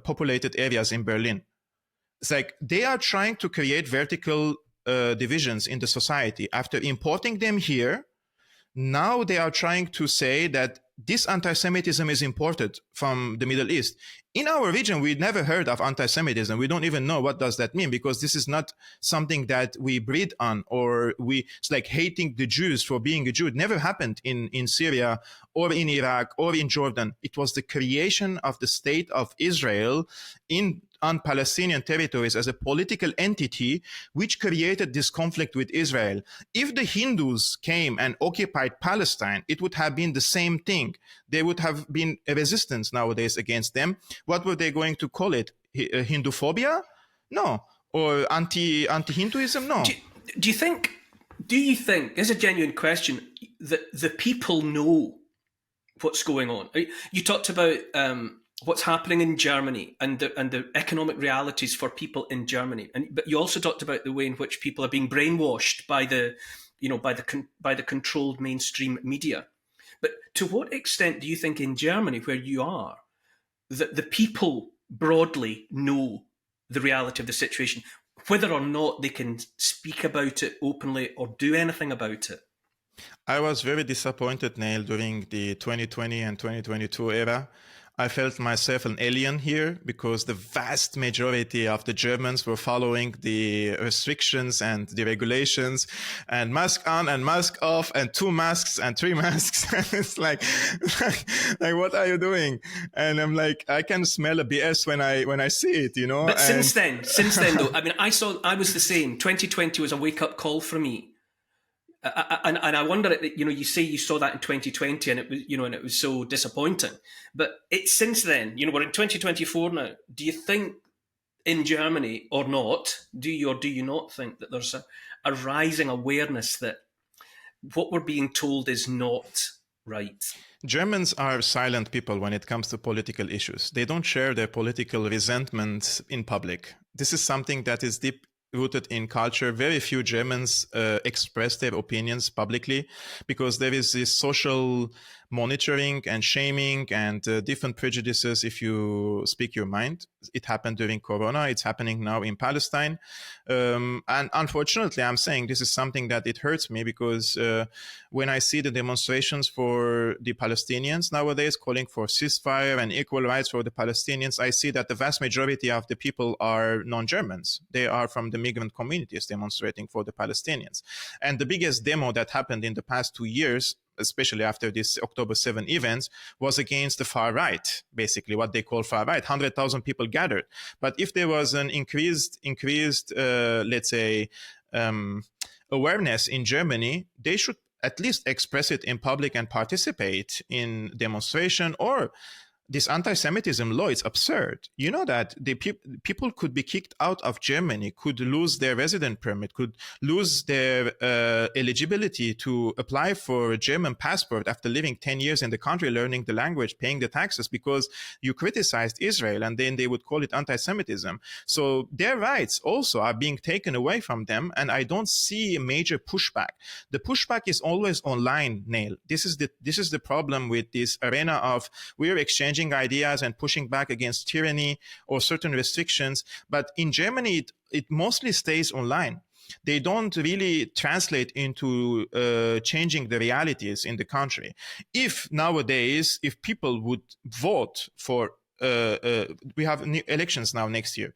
populated areas in Berlin. It's like they are trying to create vertical divisions in the society. After importing them here, now they are trying to say that this anti-Semitism is imported from the Middle East. In our region, we never heard of anti-Semitism. We don't even know what does that mean, because this is not something that we breed on, or it's like hating the Jews for being a Jew. It never happened in Syria or in Iraq or in Jordan. It was the creation of the state of Israel on Palestinian territories as a political entity, which created this conflict with Israel. If the Hindus came and occupied Palestine, it would have been the same thing. There would have been a resistance nowadays against them. What were they going to call it? Hinduphobia? No. Or anti-Hinduism? No. Do you think, it's a genuine question, that the people know what's going on? You talked about what's happening in Germany and the economic realities for people in Germany, but you also talked about the way in which people are being brainwashed by the controlled mainstream media. But to what extent do you think in Germany, where you are, that the people broadly know the reality of the situation, whether or not they can speak about it openly or do anything about it? I was very disappointed, Neil, during the 2020 and 2022 era. I felt myself an alien here because the vast majority of the Germans were following the restrictions and the regulations, and mask on and mask off and 2 masks and 3 masks. It's like, what are you doing? And I'm like, I can smell a BS when I see it, you know. But since then though, I mean, I was the same. 2020 was a wake up call for me. And I wonder, you say you saw that in 2020 and it was so disappointing. But it's since then, we're in 2024 now. Do you think in Germany or not, do you not think that there's a rising awareness that what we're being told is not right? Germans are silent people when it comes to political issues. They don't share their political resentment in public. This is something that is deep rooted in culture. Very few Germans express their opinions publicly because there is this social monitoring and shaming and different prejudices if you speak your mind. It happened during Corona. It's happening now in Palestine. And unfortunately, I'm saying this is something that it hurts me because when I see the demonstrations for the Palestinians nowadays calling for ceasefire and equal rights for the Palestinians, I see that the vast majority of the people are non-Germans. They are from the migrant communities demonstrating for the Palestinians. And the biggest demo that happened in the past 2 years, especially after this October 7 events, was against the far right, basically what they call far right. 100,000 people gathered. But if there was an increased let's say, awareness in Germany, they should at least express it in public and participate in demonstration. Or this anti-Semitism law is absurd. You know that the people could be kicked out of Germany, could lose their resident permit, could lose their eligibility to apply for a German passport after living 10 years in the country, learning the language, paying the taxes, because you criticized Israel, and then they would call it anti-Semitism. So their rights also are being taken away from them, and I don't see a major pushback. The pushback is always online, Neil. This is the problem with this arena of we're exchanging ideas and pushing back against tyranny or certain restrictions. But in Germany, it mostly stays online. They don't really translate into changing the realities in the country. If nowadays, if people would vote for, we have new elections now next year.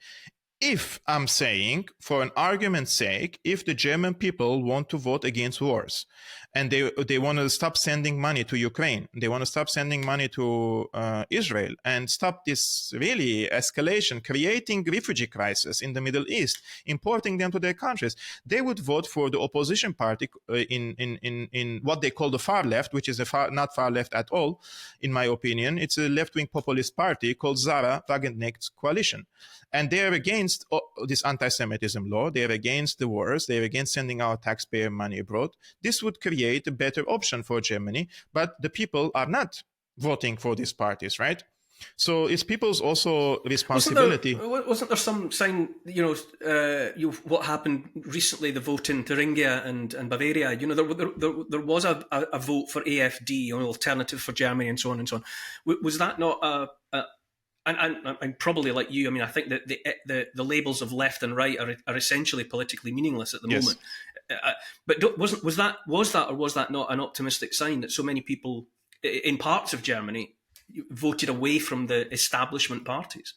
If I'm saying, for an argument's sake, if the German people want to vote against wars, and they want to stop sending money to Ukraine, they want to stop sending money to Israel, and stop this really escalation, creating refugee crisis in the Middle East, importing them to their countries, they would vote for the opposition party in what they call the far left, which is not far left at all, in my opinion. It's a left-wing populist party called Zara Wagenknecht Coalition. And they're against against this anti-Semitism law. They're against the wars. They're against sending our taxpayer money abroad. This would create a better option for Germany, but the people are not voting for these parties, right? So it's people's also responsibility. Wasn't there some sign, what happened recently, the vote in Thuringia and Bavaria, there was a vote for AfD, Alternative for Germany, and so on and so on. Was that not and probably like you, I mean, I think that the labels of left and right are essentially politically meaningless at the moment. But was that not an optimistic sign that so many people in parts of Germany voted away from the establishment parties?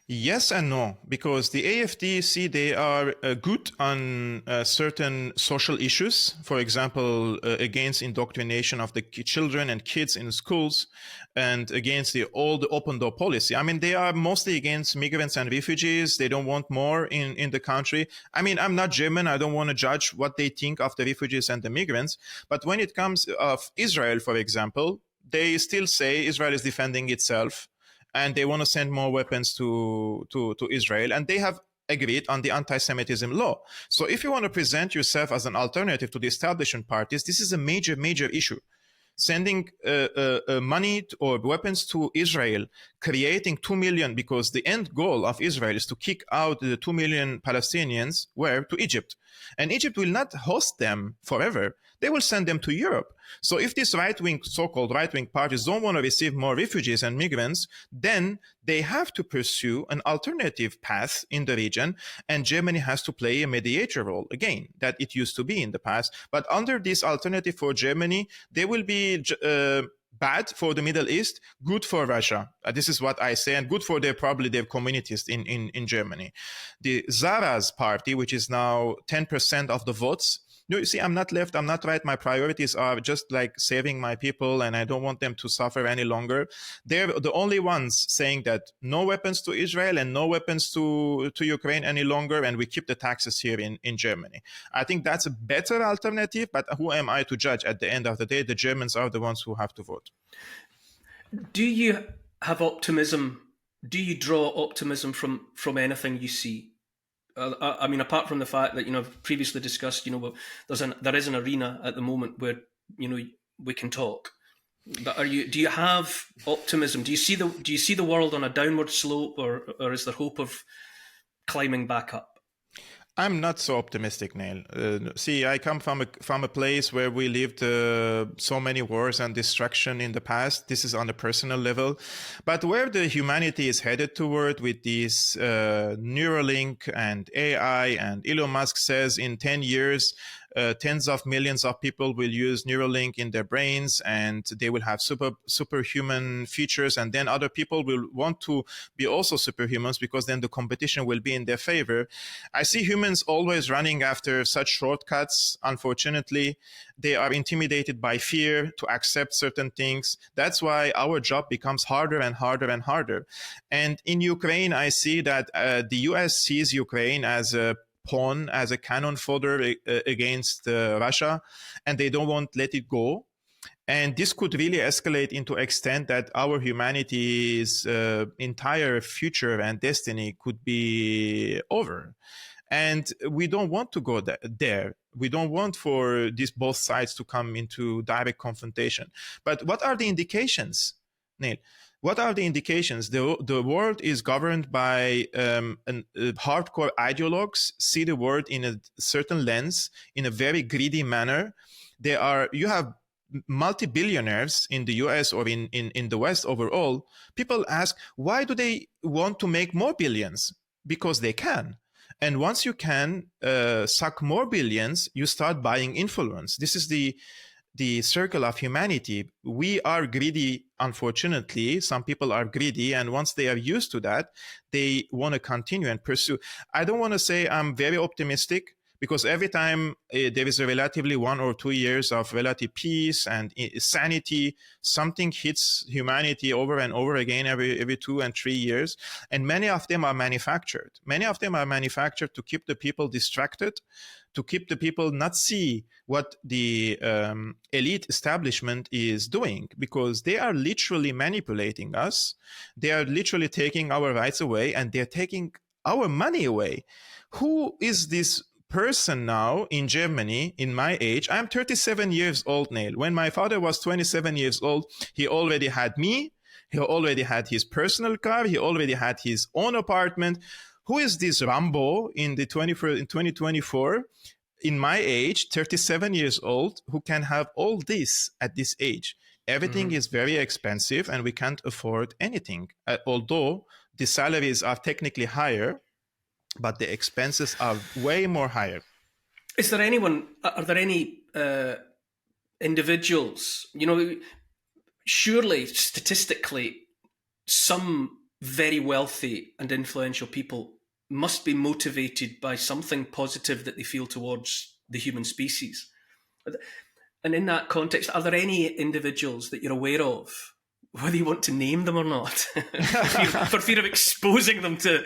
Yes and no, because the AfD, see, they are good on certain social issues. For example, against indoctrination of the children and kids in schools, and against the open door policy. I mean, they are mostly against migrants and refugees. They don't want more in the country. I mean, I'm not German. I don't want to judge what they think of the refugees and the migrants. But when it comes of Israel, for example, they still say Israel is defending itself, and they want to send more weapons to Israel, and they have agreed on the anti-Semitism law. So if you want to present yourself as an alternative to the establishment parties, this is a major, major issue. Sending money or weapons to Israel, creating 2 million, because the end goal of Israel is to kick out the 2 million Palestinians, where? To Egypt. And Egypt will not host them forever. They will send them to Europe. So if these right-wing, so-called right-wing parties don't want to receive more refugees and migrants, then they have to pursue an alternative path in the region, and Germany has to play a mediator role again, that it used to be in the past. But under this alternative for Germany, they will be bad for the Middle East, good for Russia. This is what I say, and good for probably their communities in Germany. The Zara's party, which is now 10% of the votes. You see, I'm not left, I'm not right. My priorities are just like saving my people, and I don't want them to suffer any longer. They're the only ones saying that no weapons to Israel and no weapons to Ukraine any longer, and we keep the taxes here in Germany. I think that's a better alternative, but who am I to judge? At the end of the day, the Germans are the ones who have to vote. Do you have optimism? Do you draw optimism from anything you see? I mean, apart from the fact that previously discussed, there is an arena at the moment where we can talk. But do you have optimism? Do you see the world on a downward slope, or is there hope of climbing back up? I'm not so optimistic, Neil. See, I come from a place where we lived so many wars and destruction in the past. This is on a personal level. But where the humanity is headed toward with this Neuralink and AI, and Elon Musk says in 10 years, tens of millions of people will use Neuralink in their brains, and they will have superhuman features, and then other people will want to be also superhumans, because then the competition will be in their favor. I see humans always running after such shortcuts. Unfortunately, they are intimidated by fear to accept certain things. That's why our job becomes harder and harder and harder. And in Ukraine, I see that the US sees Ukraine as a pawn, as a cannon fodder against Russia, and they don't want to let it go. And this could really escalate into extent that our humanity's entire future and destiny could be over. And we don't want to go there. We don't want for these both sides to come into direct confrontation. But what are the indications, Neil? What are the indications? The world is governed by hardcore ideologues, see the world in a certain lens, in a very greedy manner. You have multi-billionaires in the US or in the West overall. People ask, why do they want to make more billions? Because they can. And once you can suck more billions, you start buying influence. This is the circle of humanity. We are greedy, unfortunately. Some people are greedy, and once they are used to that, they want to continue and pursue. I don't want to say I'm very optimistic, because every time there is a relatively 1 or 2 years of relative peace and sanity, something hits humanity over and over again every 2 and 3 years. And many of them are manufactured. Many of them are manufactured to keep the people distracted, to keep the people not see what the elite establishment is doing, because they are literally manipulating us. They are literally taking our rights away, and they're taking our money away. Who is this person now in Germany in my age? I'm 37 years old, Neil. When my father was 27 years old, he already had me. He already had his personal car. He already had his own apartment. Who is this Rambo in the 2024? In my age, 37 years old, who can have all this at this age? Everything is very expensive and we can't afford anything. Although the salaries are technically higher, but the expenses are way more higher. Are there any individuals, surely statistically, some very wealthy and influential people must be motivated by something positive that they feel towards the human species. And in that context, are there any individuals that you're aware of, whether you want to name them or not, for fear of exposing them to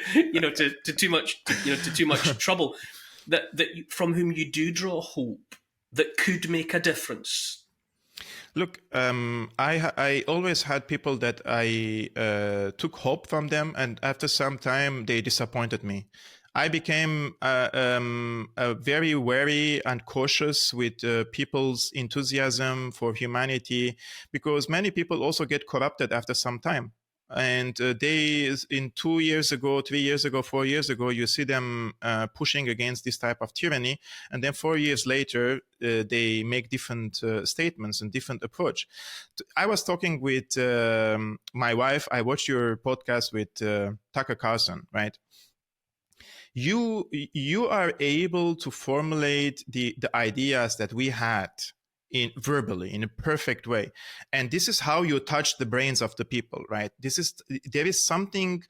too much trouble, that from whom you do draw hope that could make a difference? Look, I always had people that I took hope from them, and after some time they disappointed me. I became very wary and cautious with people's enthusiasm for humanity, because many people also get corrupted after some time. And in 2 years ago, 3 years ago, 4 years ago, you see them pushing against this type of tyranny. And then 4 years later, they make different statements and different approach. I was talking with my wife. I watched your podcast with Tucker Carlson, right? You are able to formulate the ideas that we had verbally in a perfect way, and this is how you touch the brains of the people, right? There is something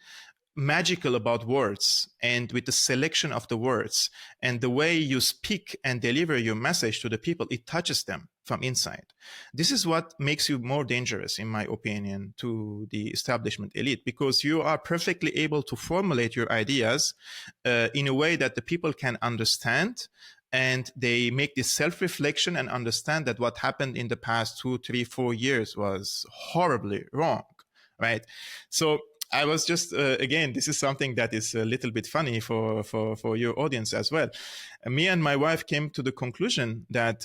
magical about words, and with the selection of the words and the way you speak and deliver your message to the people, it touches them from inside. This is what makes you more dangerous, in my opinion, to the establishment elite, because you are perfectly able to formulate your ideas in a way that the people can understand, and they make this self-reflection and understand that what happened in the past 2, 3, 4 years was horribly wrong, right? So I was just, again, this is something that is a little bit funny for your audience as well. Me and my wife came to the conclusion that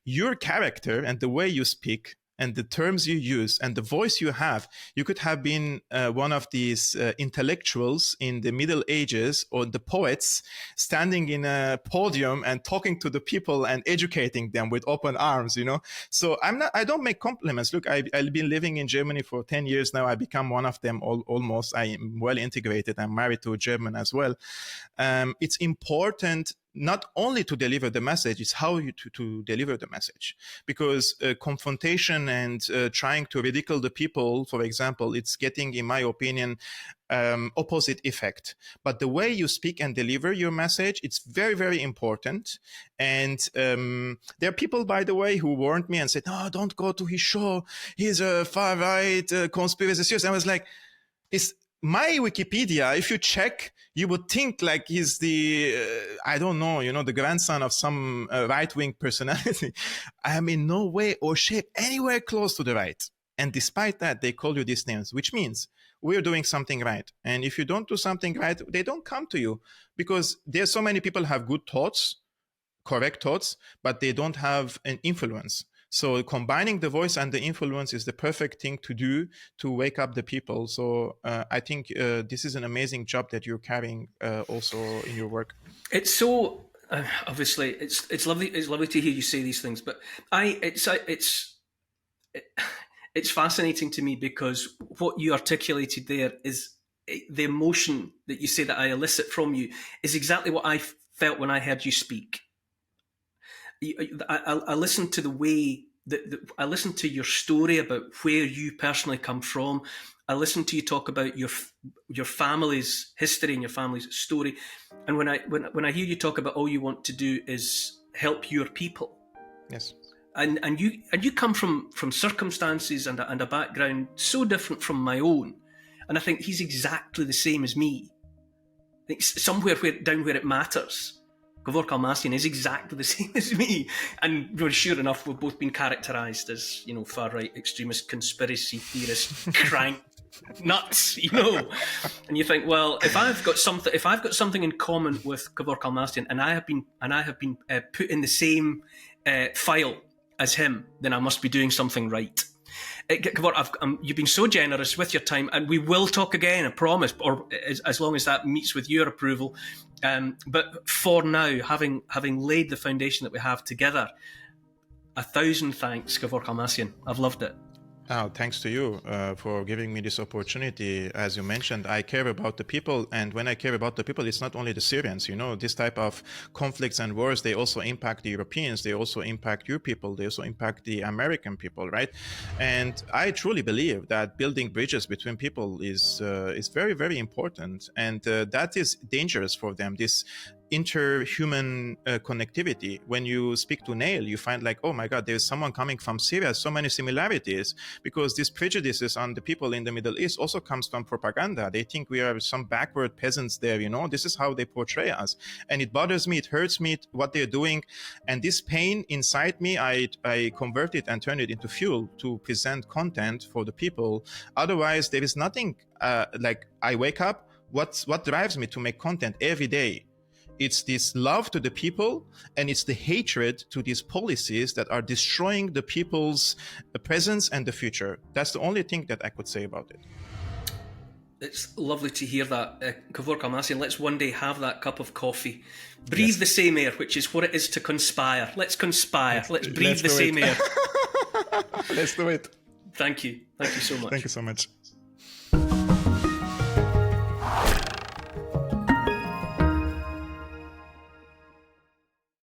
your character and the way you speak and the terms you use and the voice you have, you could have been one of these intellectuals in the Middle Ages, or the poets standing in a podium and talking to the people and educating them with open arms, So I don't make compliments. Look, I've been living in Germany for 10 years now. I become one of them almost. I am well integrated. I'm married to a German as well. It's important not only to deliver the message, it's how you to deliver the message. Because confrontation and trying to ridicule the people, for example, it's getting, in my opinion, opposite effect. But the way you speak and deliver your message, it's very, very important. And there are people, by the way, who warned me and said, no, don't go to his show. He's a far-right conspiracy theorist. I was like, my Wikipedia, if you check, you would think like he's the, I don't know, the grandson of some right-wing personality. I am in no way or shape anywhere close to the right. And despite that, they call you these names, which means we're doing something right. And if you don't do something right, they don't come to you, because there's so many people have good thoughts, correct thoughts, but they don't have an influence. So combining the voice and the influence is the perfect thing to do to wake up the people. So I think this is an amazing job that you're carrying also in your work. It's so obviously it's lovely. It's lovely to hear you say these things, but it's fascinating to me, because what you articulated there is the emotion that you say that I elicit from you is exactly what I felt when I heard you speak. I listened to the way that I listened to your story about where you personally come from. I listened to you talk about your family's history and your family's story. And when I hear you talk about all you want to do is help your people. Yes. And you come from circumstances and a background so different from my own. And I think he's exactly the same as me. I think somewhere down where it matters, Kevork Almassian is exactly the same as me. And sure enough, we've both been characterised as, far-right extremist, conspiracy theorist, crank nuts, and you think, well, if I've got something in common with Kevork Almassian, and I have been put in the same file as him, then I must be doing something right. Kevork, you've been so generous with your time, and we will talk again, I promise, or as long as that meets with your approval. But for now, having laid the foundation that we have together, 1,000 thanks, Kevork Almassian. I've loved it. Oh, thanks to you for giving me this opportunity. As you mentioned, I care about the people. And when I care about the people, it's not only the Syrians. This type of conflicts and wars, they also impact the Europeans. They also impact your people. They also impact the American people, right? And I truly believe that building bridges between people is very, very important. And that is dangerous for them. This interhuman connectivity. When you speak to Neil, you find like, oh my God, there's someone coming from Syria, so many similarities, because these prejudices on the people in the Middle East also comes from propaganda. They think we are some backward peasants there, this is how they portray us. And it bothers me, it hurts me, what they're doing. And this pain inside me, I convert it and turn it into fuel to present content for the people. Otherwise, there is nothing like I wake up, what drives me to make content every day? It's this love to the people, and it's the hatred to these policies that are destroying the people's presence and the future. That's the only thing that I could say about it. It's lovely to hear that, Kevork Almassian. Let's one day have that cup of coffee. Breathe the same air, which is what it is to conspire. Let's conspire. Let's breathe the same air. Let's do it. Thank you. Thank you so much. Thank you so much.